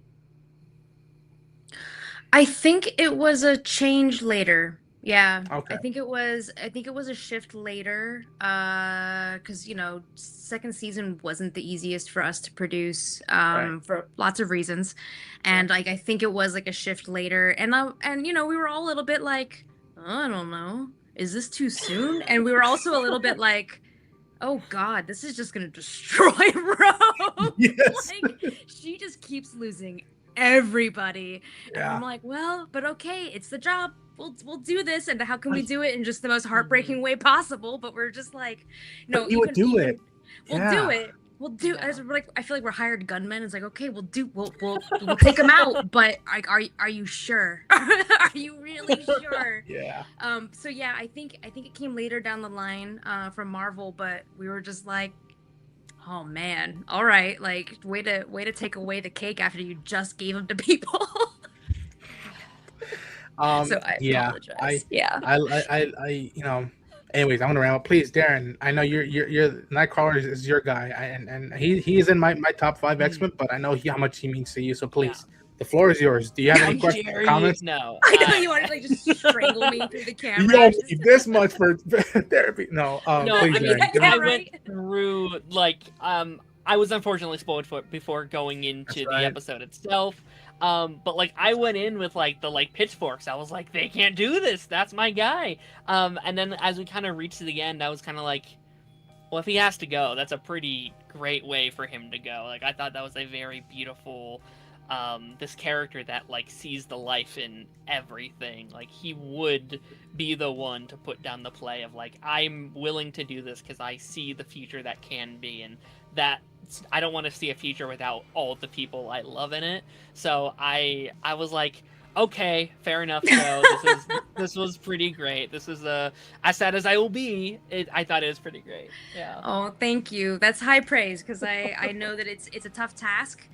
I think it was a change later. Yeah. Okay. I think it was a shift later. Because second season wasn't the easiest for us to produce Right. for lots of reasons. And like I think it was like a shift later. And we were all a little bit like, I don't know, is this too soon? And we were also a little bit like, oh God, this is just gonna destroy Rome. Yes. Like she just keeps losing everybody. Yeah. And I'm like, well, but okay, it's the job. We'll do this. And how can we do it in just the most heartbreaking way possible? But we're just like, no, you would do it. We'll Yeah. do it. We'll do as like I feel like we're hired gunmen. It's like, okay, we'll take them out, but are you sure? Are you really sure? Yeah. So yeah, I think it came later down the line from Marvel, but we were just like, oh man, all right, like way to take away the cake after you just gave them to people. So I apologize. I anyways, I'm gonna round up. Please, Daren, I know you're Nightcrawler is your guy, and he is in my top 5 X-Men, but I know how much he means to you. So please, the floor is yours. Do you have any questions or comments? No. I know you want to like just strangle me through the camera. You don't need this much for therapy. No, No, please, I mean, Daren, I right? went through I was unfortunately spoiled before going into the episode itself. But like I went in with like the pitchforks. I was like, they can't do this. That's my guy. And then as we kind of reached to the end, I was kind of like, well, if he has to go, that's a pretty great way for him to go. Like I thought that was a very beautiful, this character that like sees the life in everything. Like he would be the one to put down the play of like, I'm willing to do this because I see the future that can be, and that I don't want to see a future without all the people I love in it. So I was like, okay, fair enough. So this was pretty great. This is as sad as I will be. I thought it was pretty great. Yeah. Oh, thank you. That's high praise because I know that it's a tough task,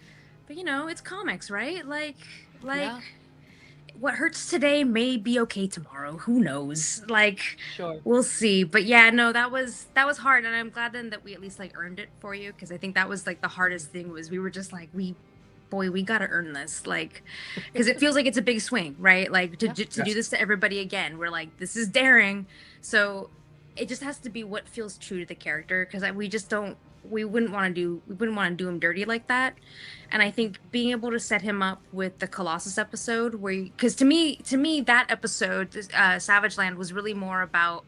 but it's comics, right? Like Yeah. what hurts today may be okay tomorrow. Who knows? Like, Sure. we'll see. But yeah, no, that was hard, and I'm glad then that we at least like earned it for you, because I think that was like the hardest thing was we were just like we gotta earn this, like, because it feels like it's a big swing, right? Like to do this to everybody again. We're like, this is daring, so it just has to be what feels true to the character, because we wouldn't want to do him dirty like that. And I think being able to set him up with the Colossus episode, because to me that episode, Savage Land, was really more about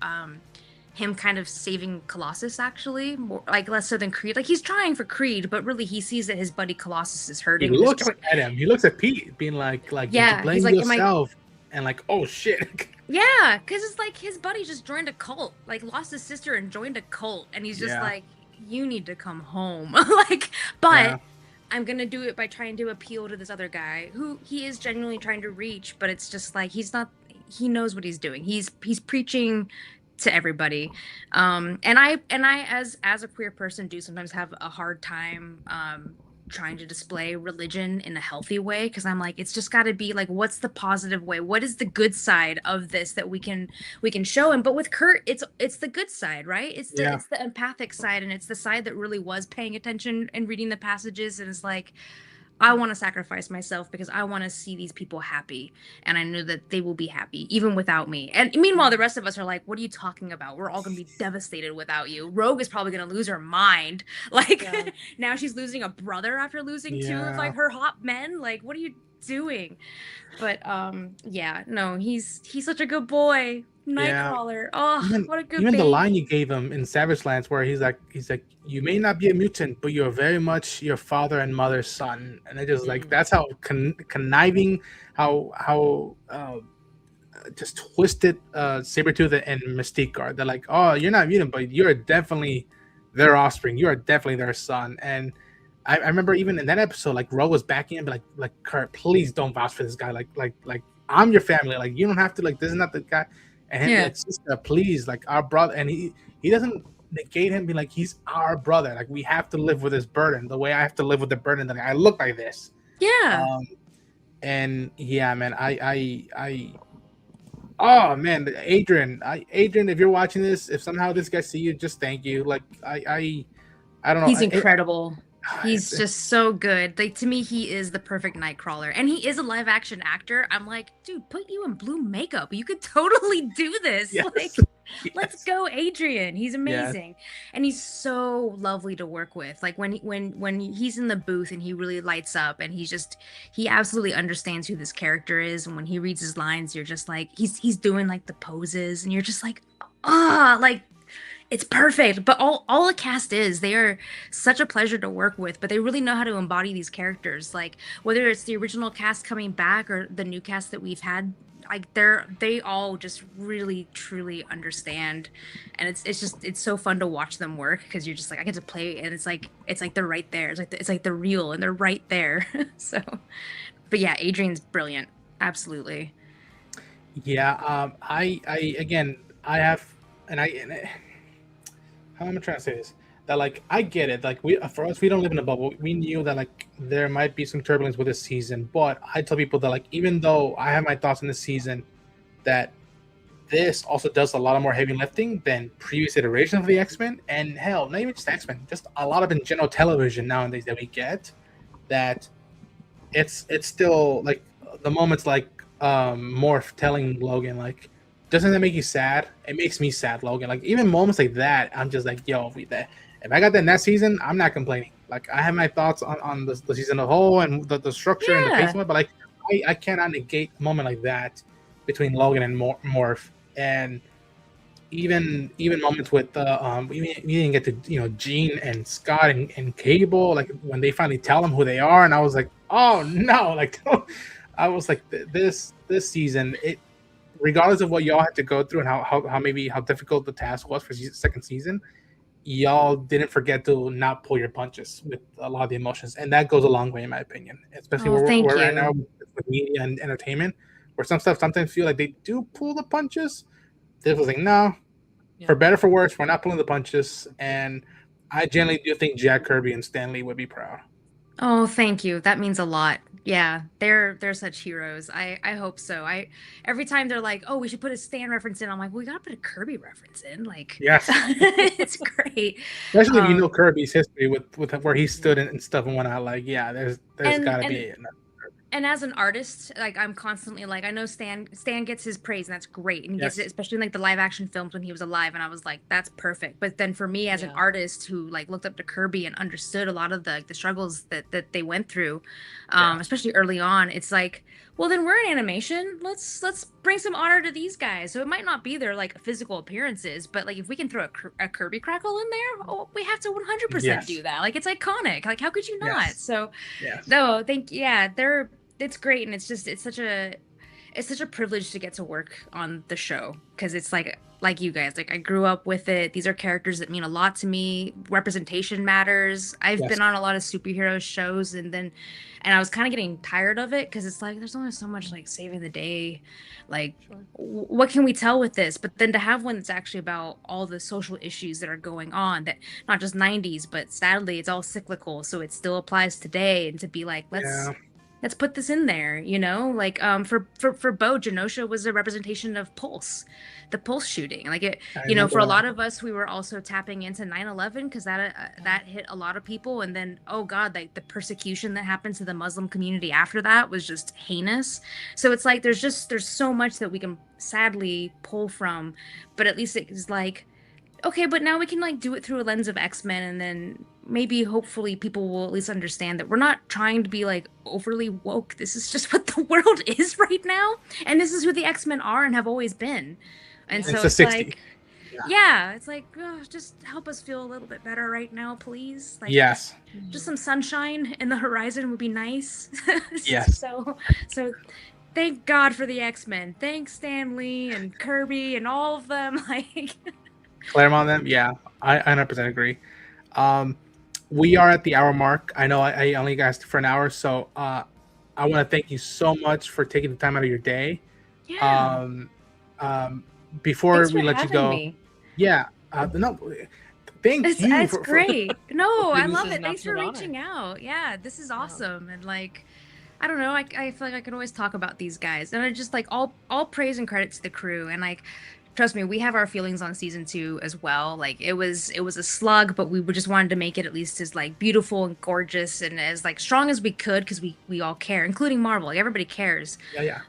him kind of saving Colossus, actually, more, like less so than Creed. Like he's trying for Creed, but really he sees that his buddy Colossus is hurting. He looks at him. He looks at Pete, being like, yeah, you blame he's like, yourself, and like, oh shit. Yeah, because it's like his buddy just joined a cult, like lost his sister and joined a cult, and he's just Yeah, like, you need to come home. Like, but yeah, I'm gonna do it by trying to appeal to this other guy who he is genuinely trying to reach, but it's just like he's not, he knows what he's doing. He's preaching to everybody. And I as a queer person do sometimes have a hard time trying to display religion in a healthy way, because I'm like, it's just got to be like, what's the positive way, what is the good side of this that we can show him. But with Kurt, it's the good side, right? it's the yeah. it's the empathic side, and it's the side that really was paying attention and reading the passages, and it's like, I want to sacrifice myself because I want to see these people happy, and I know that they will be happy even without me. And meanwhile, the rest of us are like, what are you talking about? We're all going to be devastated without you. Rogue is probably going to lose her mind. Like, Yeah. now she's losing a brother after losing two of Yeah. like her hot men. Like, what are you doing? But yeah, no, he's such a good boy. Yeah. Nightcrawler. Oh, Even what a good even the line baby. you gave him in Savage Lands, where he's like, you may not be a mutant, but you're very much your father and mother's son, and it just like that's how conniving, how just twisted Sabretooth and Mystique are. They're like, oh, you're not mutant, but you're definitely their offspring. You are definitely their son. And I remember even in that episode, like Ro was backing him, but like Kurt, please don't vouch for this guy. Like I'm your family. Like you don't have to. Like this is not the guy. And him, Yeah. like sister, please, like our brother. And he doesn't negate him. Be like he's our brother. Like we have to live with this burden. The way I have to live with the burden that I look like this. Yeah. Um, and yeah, man, I oh man, Adrian, if you're watching this, if somehow this guy see you, just thank you. Like I don't know. He's incredible. He's It's just so good. Like, to me, he is the perfect Nightcrawler. And he is a live action actor. I'm like, dude, put you in blue makeup. You could totally do this. yes, Like, let's yes, go, Adrian. He's yes, amazing. And he's so lovely to work with. Like, when he's in the booth and he really lights up, and he absolutely understands who this character is. And when he reads his lines, you're just like, he's doing like the poses, and you're just like, like, it's perfect. But all the cast is, they are such a pleasure to work with, but they really know how to embody these characters. Like, whether it's the original cast coming back or the new cast that we've had, like, they all just really truly understand. And it's so fun to watch them work, because you're just like, I get to play, and it's like they're right there. It's like they're real and they're right there. So, but yeah, Adrian's brilliant. Absolutely. yeah. I again, I have, and how am I trying to say this? That like I get it. Like for us, we don't live in a bubble. We knew that like there might be some turbulence with this season, but I tell people that like even though I have my thoughts on this season, that this also does a lot of more heavy lifting than previous iterations of the X-Men, and hell, not even just X-Men, just a lot of in general television nowadays that we get. That it's still like the moments like Morph telling Logan like, doesn't that make you sad? It makes me sad, Logan. Like even moments like that, I'm just like, yo, if I got that in that season, I'm not complaining. Like I have my thoughts on the season as a whole and the structure and the Yeah. pacing, but like I cannot negate a moment like that between Logan and Morph. And even moments with we didn't get to Jean and Scott and Cable, like when they finally tell them who they are, and I was like, oh no, like I was like this season, it regardless of what y'all had to go through and how difficult the task was for second season, y'all didn't forget to not pull your punches with a lot of the emotions, and that goes a long way in my opinion, especially Oh, where thank we're right now you. with media and entertainment, where some stuff sometimes feel like they do pull the punches. This was like, no, Yeah. for better for worse, we're not pulling the punches, and I generally do think Jack Kirby and Stan Lee would be proud. Oh, thank you. That means a lot. Yeah, they're such heroes. I hope so. I Every time they're like, "Oh, we should put a Stan reference in," I'm like, "We gotta put a Kirby reference in." Like, Yes, it's great. especially if you know Um, Kirby's history with where he stood and stuff and whatnot. Like, yeah, there's and got to and be and as an artist, like, I'm constantly like, I know Stan gets his praise, and that's great, and he gets it, yes, especially in like the live action films when he was alive, and I was like, that's perfect. But then for me as an Yeah. artist who like looked up to Kirby and understood a lot of the struggles that they went through, yeah, especially early on, it's like, well, then we're in animation. Let's bring some honor to these guys. So it might not be their like physical appearances, but like if we can throw a Kirby crackle in there, oh, we have to 100% yes, do that. Like, it's iconic. Like, how could you not? yes, So yes, no, it's great, and it's such a it's such a privilege to get to work on the show, because it's like you guys, like I grew up with it. These are characters that mean a lot to me. Representation matters. I've Yes. been on a lot of superhero shows, and I was kind of getting tired of it, because it's like there's only so much like saving the day, like Sure. what can we tell with this? But then to have one that's actually about all the social issues that are going on, that not just 90s, but sadly it's all cyclical, so it still applies today. And to be like, Yeah. let's put this in there, like for Bo, Genosha was a representation of the Pulse shooting. Like it, I for a remember lot of us, we were also tapping into 9/11, because that hit a lot of people. And then, oh God, like the persecution that happened to the Muslim community after that was just heinous. So it's like there's so much that we can sadly pull from, but at least it's like, okay, but now we can like do it through a lens of X-Men, and then maybe hopefully people will at least understand that we're not trying to be like overly woke. This is just what the world is right now, and this is who the X-Men are and have always been. And Yeah. so It's a it's 60. like, yeah, it's like, just help us feel a little bit better right now, please. Like, Yes. just some sunshine in the horizon would be nice. Yes. So thank God for the X-Men. Thanks Stan Lee and Kirby and all of them. Like, Claremont them. Yeah, I 100% agree. We are at the hour mark. I know I only asked for an hour, so I want to thank you so much for taking the time out of your day. yeah. Before Thanks we for let you having go, me. yeah, no, thank you. It's for, great. No, I This love is it. an Thanks for absolute honor. reaching out. Yeah, this is awesome. And like, I don't know, I feel like I can always talk about these guys. And I just like all praise and credit to the crew. And like, trust me, we have our feelings on season 2 as well. Like it was a slug, but we just wanted to make it at least as like beautiful and gorgeous and as like strong as we could, because we all care, including Marvel. Like everybody cares. Yeah.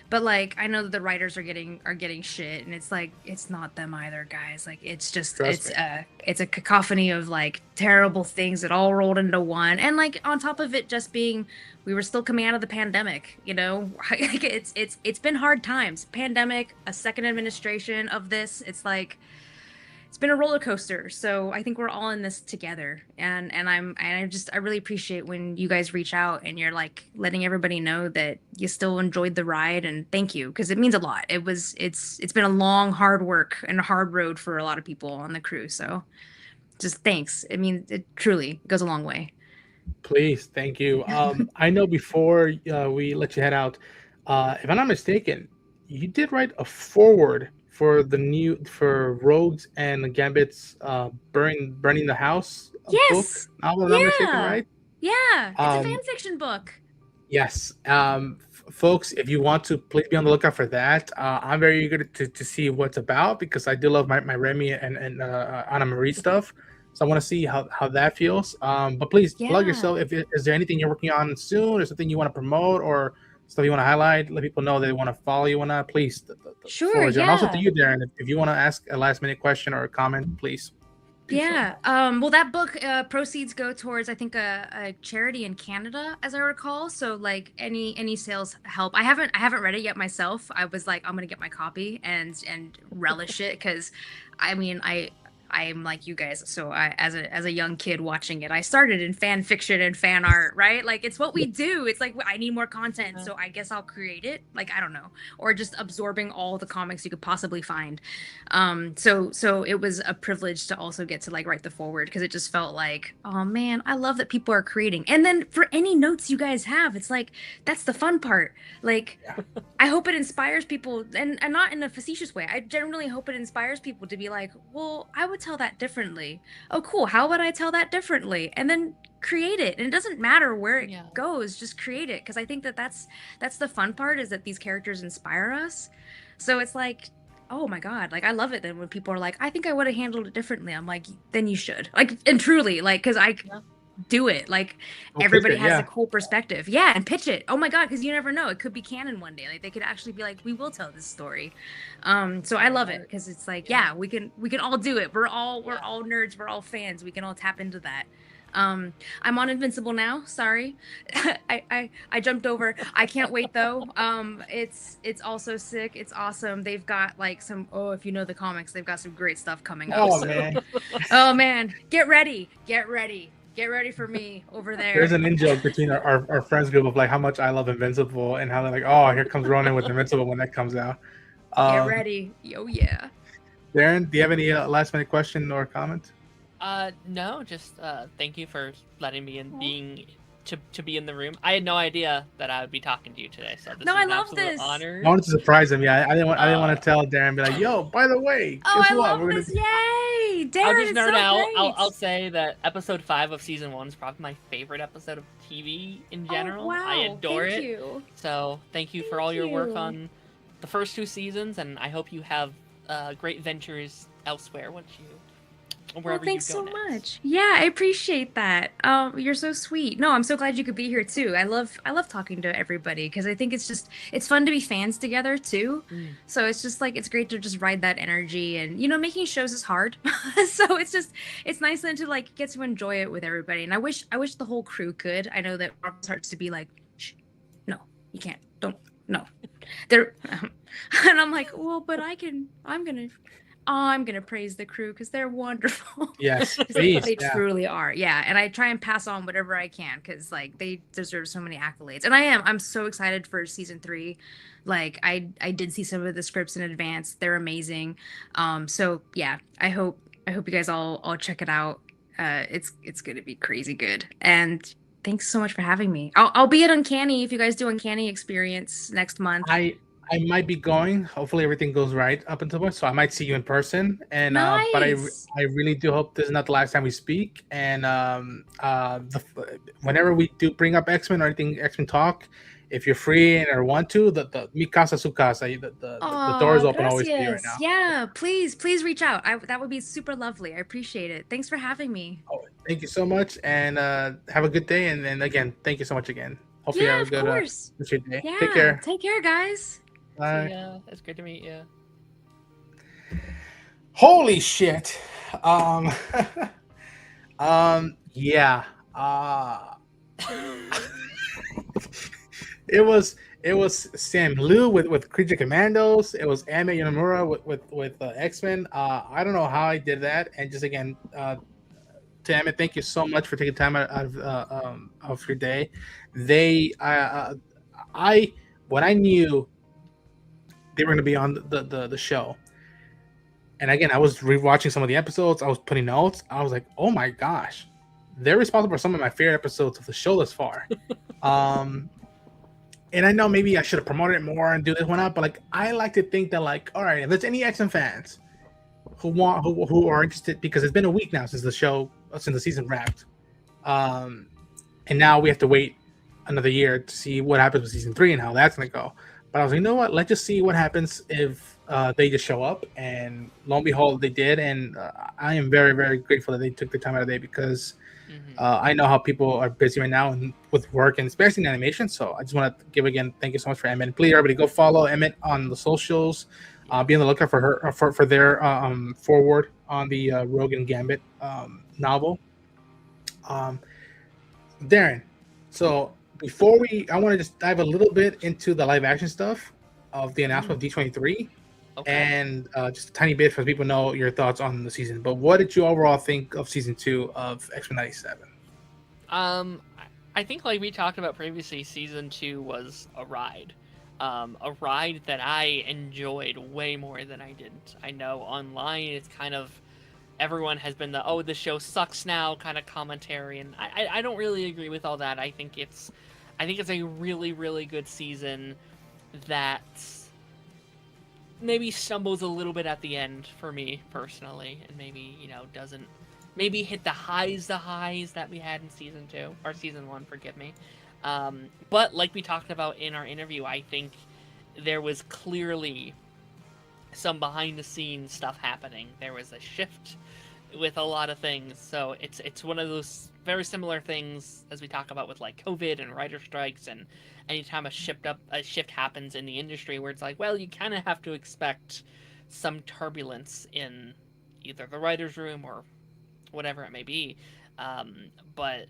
But like I know that the writers are getting shit, and it's like it's not them either, guys. Like it's just Trust it's a cacophony of like terrible things that all rolled into one. And like on top of it just being, we were still coming out of the pandemic, like it's been hard times. Pandemic, a second administration of this. It's like it's been a roller coaster. So I think we're all in this together. And I really appreciate when you guys reach out and you're like letting everybody know that you still enjoyed the ride, and thank you, because it means a lot. It's been a long, hard work and a hard road for a lot of people on the crew. So just thanks. I mean, it truly goes a long way. Please, thank you. I know before we let you head out, if I'm not mistaken, you did write a foreword for for Rogues and Gambit's burning the house Yes. book. I'm not mistaken, Yeah. right? Yeah. It's a Um, fan fiction book. Yes. Folks, if you want to, please be on the lookout for that. I'm very eager to see what's about, because I do love my Remy and Anna Marie stuff. So I want to see how that feels. But please plug Yeah. yourself. Is there anything you're working on soon, or something you want to promote, or stuff you want to highlight? Let people know they want to follow you on that. Please, the Sure, floor is yours. And also to yeah. you, Darren, if you want to ask a last minute question or a comment, please. do so. Yeah. Well, that book proceeds go towards, I think, a charity in Canada, as I recall. So like any sales help. I haven't read it yet myself. I was like, I'm gonna get my copy and relish it, because I mean I'm like you guys. So I, as a young kid watching it, I started in fan fiction and fan art, right? Like it's what we do. It's like I need more content, so I guess I'll create it. Like I don't know, or just absorbing all the comics you could possibly find. So it was a privilege to also get to like write the forward, because it just felt like, oh man, I love that people are creating. And then for any notes you guys have, it's like that's the fun part. Like I hope it inspires people, and not in a facetious way. I generally hope it inspires people to be like, well, I would tell that differently. Oh, cool. How would I tell that differently? And then create it. And it doesn't matter where it Yeah. goes, just create it. Because I think that's the fun part, is that these characters inspire us. So it's like, oh my God, like I love it then when people are like, I think I would have handled it differently. I'm like, then you should. Like, and truly, like, because I Yeah. do it. Like Go pitch everybody it, has yeah. a cool perspective. Yeah, and pitch it. Oh my God, because you never know. It could be canon one day. Like they could actually be like, we will tell this story. So I love it, because it's like, yeah, we can all do it. We're all nerds. We're all fans. We can all tap into that. I'm on Invincible now. Sorry, I jumped over. I can't wait though. It's also sick. It's awesome. They've got like some. Oh, if you know the comics, they've got some great stuff coming up. Oh so. man. Oh man, get ready. Get ready for me over there. There's an in-joke between our friends group of like how much I love Invincible and how they're like, oh, here comes Ronan with Invincible when that comes out. Get ready. Oh yeah. Darren, do you have any last minute question or comment? No, just thank you for letting me in, being to be in the room. I had no idea that I would be talking to you today, so this is I an love absolute this. honor. I wanted to surprise him. Yeah, I didn't want to tell Darren, be like, yo, by the way, Oh, guess I what? love We're gonna this! Yay! Darren, I'll just it's nerd so out. great. I'll say that episode 5 of season 1 is probably my favorite episode of TV in general. Oh, wow. I adore Thank it. You. So thank you for all your work on the first 2 seasons, and I hope you have great ventures elsewhere once you wherever thanks you go so next. much. Yeah, I appreciate that. You're so sweet. No, I'm so glad you could be here too. I love talking to everybody because I think it's fun to be fans together too. So it's just like it's great to just ride that energy, and making shows is hard. So it's nice then to like get to enjoy it with everybody. And I wish the whole crew could. I know that Marvel starts to be like, shh, no, you can't, don't, no. They're and I'm like, well, but I'm gonna praise the crew because they're wonderful. Yes, they please. Yeah. truly are. Yeah, and I try and pass on whatever I can because like they deserve so many accolades. And I'm so excited for season 3. Like I did see some of the scripts in advance. They're amazing. So yeah, I hope you guys all check it out. It's gonna be crazy good. And thanks so much for having me. I'll be at Uncanny if you guys do Uncanny Experience next month. I might be going. Hopefully everything goes right up until then, so I might see you in person. And but I really do hope this is not the last time we speak. And whenever we do bring up X-Men or anything X-Men talk, if you're free and or want to, the mi casa su casa, the door is open always for you right now. Yeah, please reach out. That would be super lovely. I appreciate it. Thanks for having me. Oh, thank you so much, and have a good day. And then again, thank you so much again. Hopefully you have a good day. Yeah, Take care. Take care, guys. Bye. Yeah, it's good to meet you. Holy shit. Yeah. It was Sam Liu with Creature Commandos. It was Ame Yonomura with X-Men. I don't know how I did that. And just again, to Emmett, thank you so much for taking time out of your day. When I knew they were going to be on the show, and again, I was rewatching some of the episodes. I was putting notes. I was like, oh my gosh, they're responsible for some of my favorite episodes of the show thus far. And I know maybe I should have promoted it more and do this one up, but like I like to think that like, all right, if there's any X-Men fans who are interested, because it's been a week now since the season wrapped, and now we have to wait another year to see what happens with season 3 and how that's gonna go. But I was like, you know what? Let's just see what happens if they just show up, and lo and behold, they did. And I am very, very grateful that they took the time out of the day because I know how people are busy right now and with work and especially in animation. So I just want to give again, thank you so much for Emmett. Please, everybody, go follow Emmett on the socials. Be on the lookout for her for their forward on the Rogue and Gambit novel. Darren, so before I want to just dive a little bit into the live action stuff of the announcement of D23. Okay. And just a tiny bit for people to know your thoughts on the season. But what did you overall think of season 2 of X-Men 97? I think like we talked about previously, season 2 was a ride that I enjoyed way more than I didn't. I know online it's kind of everyone has been the show sucks now kind of commentary, and I don't really agree with all that. I think it's a really, really good season that maybe stumbles a little bit at the end for me personally, and maybe doesn't hit the highs that we had in season 2 or season 1, forgive me. But like we talked about in our interview, I think there was clearly some behind the scenes stuff happening. There was a shift with a lot of things, so it's one of those very similar things as we talk about with like COVID and writer strikes, and anytime a shift happens in the industry where it's like, well, you kind of have to expect some turbulence in either the writer's room or whatever it may be. But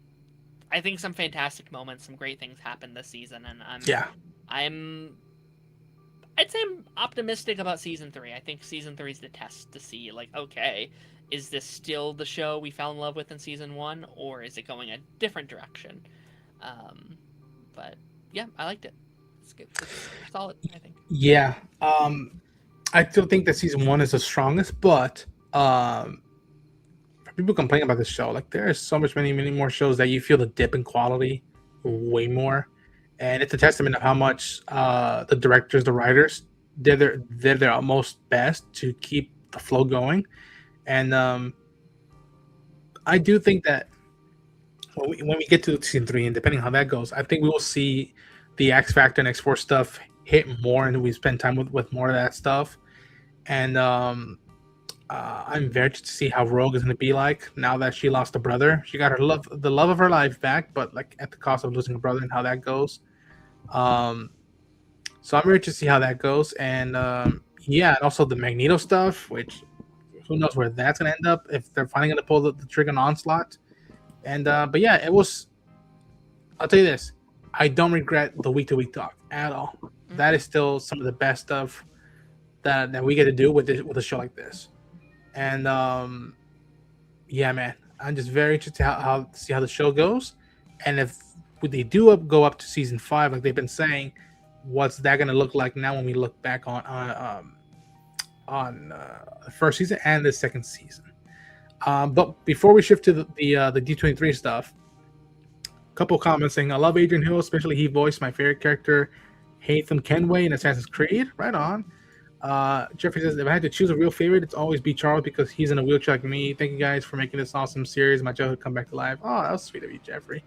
I think some fantastic moments, some great things happened this season, and I'd say I'm optimistic about season 3. I think season 3 is the test to see, like, okay, is this still the show we fell in love with in season 1, or is it going a different direction? But yeah, I liked it. It's good. It's solid, I think. Yeah. I still think that season 1 is the strongest, but for people complaining about this show, like there are so many more shows that you feel the dip in quality way more, and it's a testament of how much the directors, the writers, did their utmost best to keep the flow going, and I do think that when we get to season 3, and depending on how that goes, I think we will see the X Factor and X-Force stuff hit more, and we spend time with more of that stuff. And I'm very interested to see how Rogue is going to be like now that she lost a brother. She got the love of her life back, but like at the cost of losing a brother, and how that goes. Um, so I'm very interested to see how that goes, and yeah, and also the Magneto stuff, which who knows where that's going to end up if they're finally going to pull the trigger on Onslaught. And but yeah, it was. I'll tell you this: I don't regret the week-to-week talk at all. Mm-hmm. That is still some of the best stuff that we get to do with a show like this. And yeah, man, I'm just very interested to see how the show goes, and if they do go up to season 5, like they've been saying, what's that going to look like now when we look back on the first season and the second season. But before we shift to the D23 stuff, a couple comments saying, I love Adrian Hill, especially he voiced my favorite character, Haytham Kenway in Assassin's Creed. Right on. Jeffrey says, if I had to choose a real favorite, it's always be Charles because he's in a wheelchair like me. Thank you guys for making this awesome series. My childhood come back to life. Oh, that was sweet of you, Jeffrey.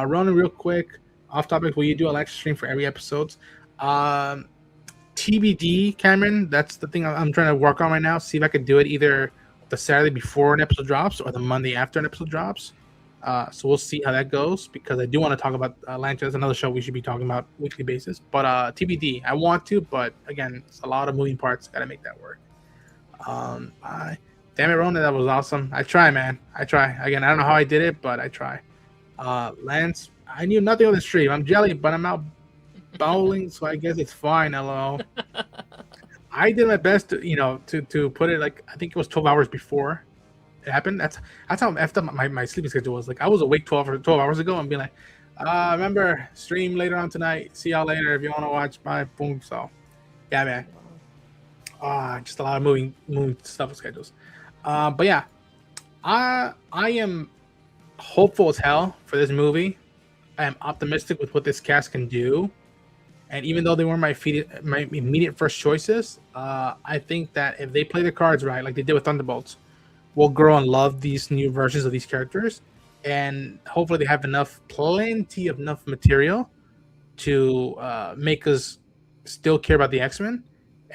Ronan, real quick, off topic, will you do a live stream for every episode? TBD, Cameron. That's the thing I'm trying to work on right now. See if I could do it either the Saturday before an episode drops or the Monday after an episode drops. So we'll see how that goes, because I do want to talk about Lancha. That's another show we should be talking about weekly basis. But TBD, I want to, but again, it's a lot of moving parts. Got to make that work. Damn it, Rona, that was awesome. I try, man. I try. Again, I don't know how I did it, but I try. Lance, I knew nothing on the stream. I'm jelly, but I'm out bowling, so I guess it's fine. LOL. I did my best to put it like I think it was 12 hours before it happened. That's how effed up my sleeping schedule was. Like I was awake 12 hours ago and being like, remember, stream later on tonight. See y'all later if you want to watch my boom. So yeah, man. Just a lot of moving stuff with schedules. But yeah, I am hopeful as hell for this movie. I am optimistic with what this cast can do. And even though they weren't my immediate first choices, I think that if they play the cards right, like they did with Thunderbolts, we'll grow and love these new versions of these characters. And hopefully they have plenty of enough material to make us still care about the X-Men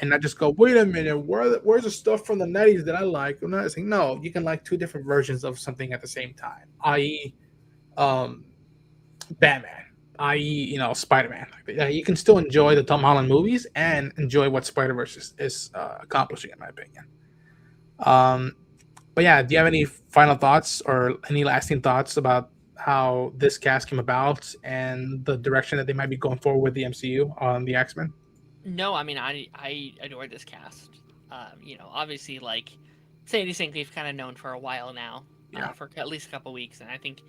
and not just go, wait a minute, where's the stuff from the 90s that I like? I'm not saying, no, you can like two different versions of something at the same time, i.e. Batman, i.e., Spider-Man. You can still enjoy the Tom Holland movies and enjoy what Spider-Verse is accomplishing, in my opinion. But yeah, do you have any final thoughts or any lasting thoughts about how this cast came about and the direction that they might be going forward with the MCU on the X-Men? No, I mean, I adore this cast. Obviously, like, Sadie Sink we've kind of known for a while now, for at least a couple weeks, and I think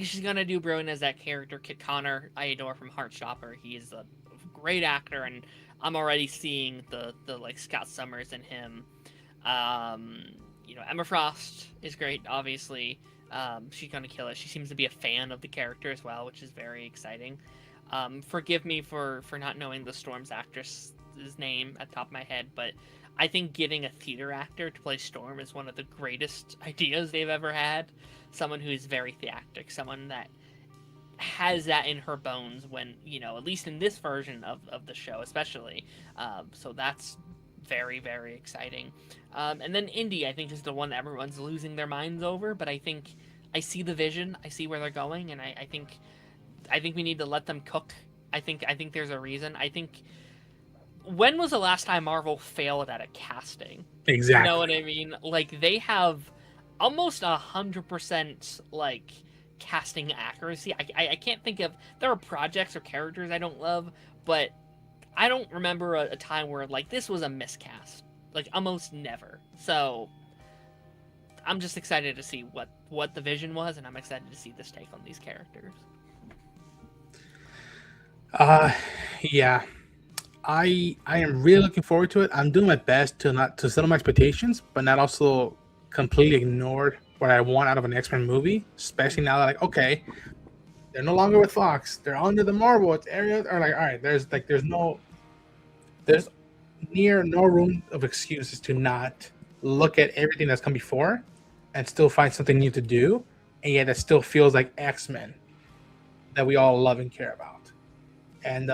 she's gonna do brilliant as that character. Kit Connor, I adore from Heartstopper. He is a great actor, and I'm already seeing the like Scott Summers in him. Emma Frost is great, obviously. She's gonna kill it. She seems to be a fan of the character as well, which is very exciting. Forgive me for not knowing the Storm's actress's name at the top of my head, but I think getting a theater actor to play Storm is one of the greatest ideas they've ever had. Someone who's very theatric, someone that has that in her bones when, at least in this version of the show especially. So that's very, very exciting. And then Indy, I think, is the one that everyone's losing their minds over, but I think I see the vision, I see where they're going, and I think we need to let them cook. I think there's a reason. I think, when was the last time Marvel failed at a casting? Exactly. You know what I mean? Like, they have almost 100% like casting accuracy. I can't think of, there are projects or characters I don't love, but I don't remember a time where like this was a miscast, like almost never. So I'm just excited to see what the vision was, and I'm excited to see this take on these characters. Yeah, I am really looking forward to it. I'm doing my best to settle my expectations, but not also completely ignore what I want out of an X-Men movie. Especially now that like, okay, they're no longer with Fox. They're under the Marvel. It's area or like, all right, there's near no room of excuses to not look at everything that's come before and still find something new to do, and yet it still feels like X-Men that we all love and care about. And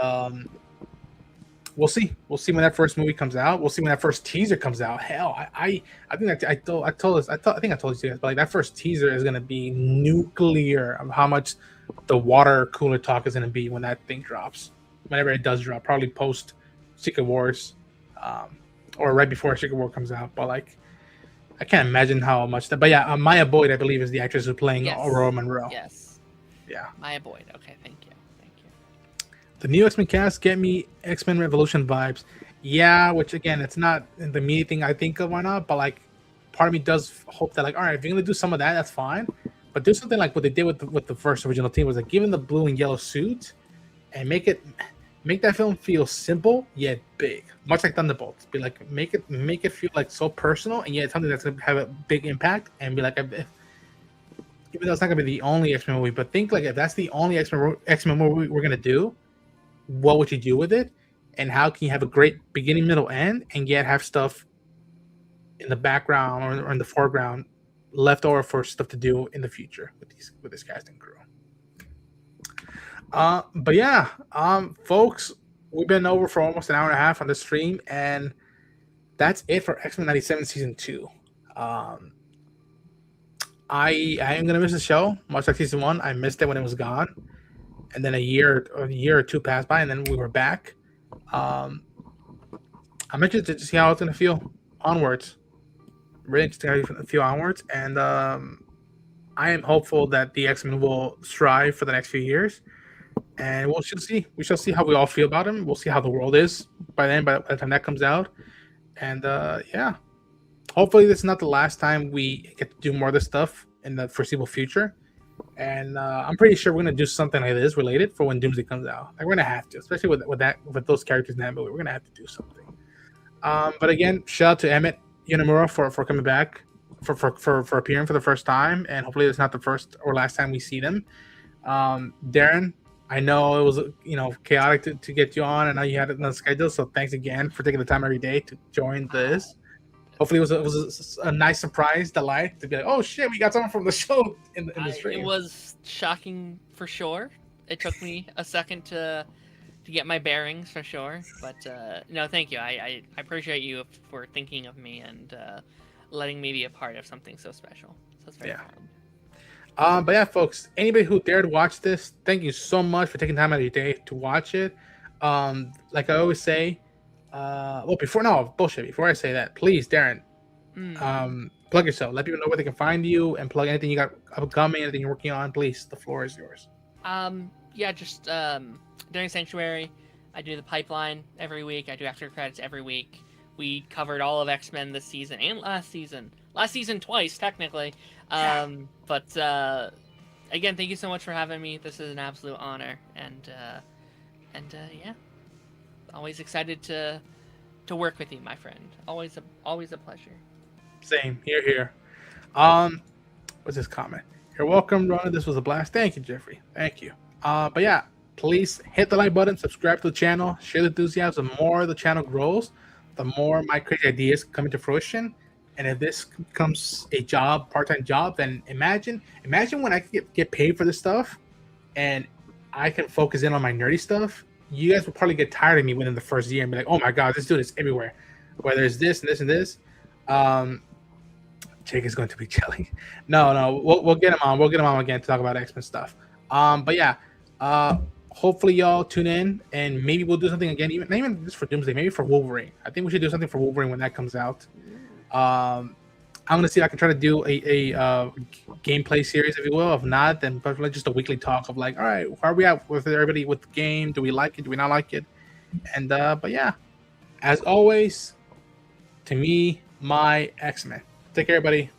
we'll see. We'll see when that first movie comes out. We'll see when that first teaser comes out. Hell, I think that I told you guys, but like that first teaser is gonna be nuclear of how much the water cooler talk is gonna be when that thing drops. Whenever it does drop, probably post Secret Wars, or right before Secret War comes out. But like, I can't imagine how much that. But yeah, Maya Boyd, I believe, is the actress who's playing Aurora Monroe. Yes. Yeah. Maya Boyd. Okay, thank you. The new X-Men cast get me X-Men Revolution vibes. Yeah, which again, it's not the immediate thing I think of. Why not? But like, part of me does hope that like, all right, if you're gonna do some of that, that's fine. But do something like what they did with the first original team was like, give them the blue and yellow suit and make that film feel simple yet big, much like Thunderbolts. Be like, make it feel like so personal and yet something that's gonna have a big impact. And be like, even though it's not gonna be the only X-Men movie, but think like if that's the only X-Men movie we're gonna do, what would you do with it, and how can you have a great beginning, middle, end, and yet have stuff in the background or in the foreground left over for stuff to do in the future with this casting crew. But yeah, folks, we've been over for almost an hour and a half on the stream, and that's it for X-Men 97 season 2. I am gonna miss the show, much like season 1. I missed it when it was gone. And then a year or two passed by, and then we were back. I'm interested to see how it's going to feel onwards. Really interested how it feel onwards. And I am hopeful that the X-Men will strive for the next few years. And we shall see. We shall see how we all feel about them. We'll see how the world is by the time that comes out. And yeah. Hopefully this is not the last time we get to do more of this stuff in the foreseeable future. And I'm pretty sure we're gonna do something like this related for when Doomsday comes out. Like we're gonna have to, especially with those characters in that movie. We're gonna have to do something. But again, shout out to Emmett Yonemura for coming back for appearing for the first time, and hopefully it's not the first or last time we see them. Daren, I know it was chaotic to get you on, and now you had it on the schedule. So thanks again for taking the time every day to join this. Hopefully it was a nice surprise, delight to be like, oh shit, we got someone from the show in the stream. It was shocking for sure. It took me a second to get my bearings for sure, but no, thank you. I appreciate you for thinking of me and letting me be a part of something so special. So it's very kind. But yeah, folks, anybody who dared watch this, thank you so much for taking time out of your day to watch it. Like I always say. Before I say that, please, Daren, plug yourself. Let people know where they can find you, and plug anything you got upcoming, anything you're working on. Please, the floor is yours. Just during Sanctuary, I do the pipeline every week. I do after credits every week. We covered all of X-Men this season and last season. Last season twice, technically. But again, thank you so much for having me. This is an absolute honor, and yeah. Always excited to work with you, my friend. Always a pleasure. Same. Here. What's this comment? You're welcome, Rona. This was a blast. Thank you, Jeffrey. Thank you. But yeah, please hit the like button, subscribe to the channel, share the enthusiasm. The more the channel grows, the more my crazy ideas come into fruition. And if this becomes a job, part-time job, then imagine when I get paid for this stuff, and I can focus in on my nerdy stuff. You guys will probably get tired of me within the first year and be like, oh my god, this dude is everywhere. Whether it's this and this and this. Jake is going to be chilling. No, we'll get him on. We'll get him on again to talk about X-Men stuff. But yeah, hopefully y'all tune in, and maybe we'll do something again, not even just for Doomsday, maybe for Wolverine. I think we should do something for Wolverine when that comes out. I'm gonna see if I can try to do a gameplay series, if you will. If not, then probably just a weekly talk of like, all right, where are we at with everybody with the game? Do we like it? Do we not like it? And but yeah, as always, to me, my X-Men. Take care, everybody.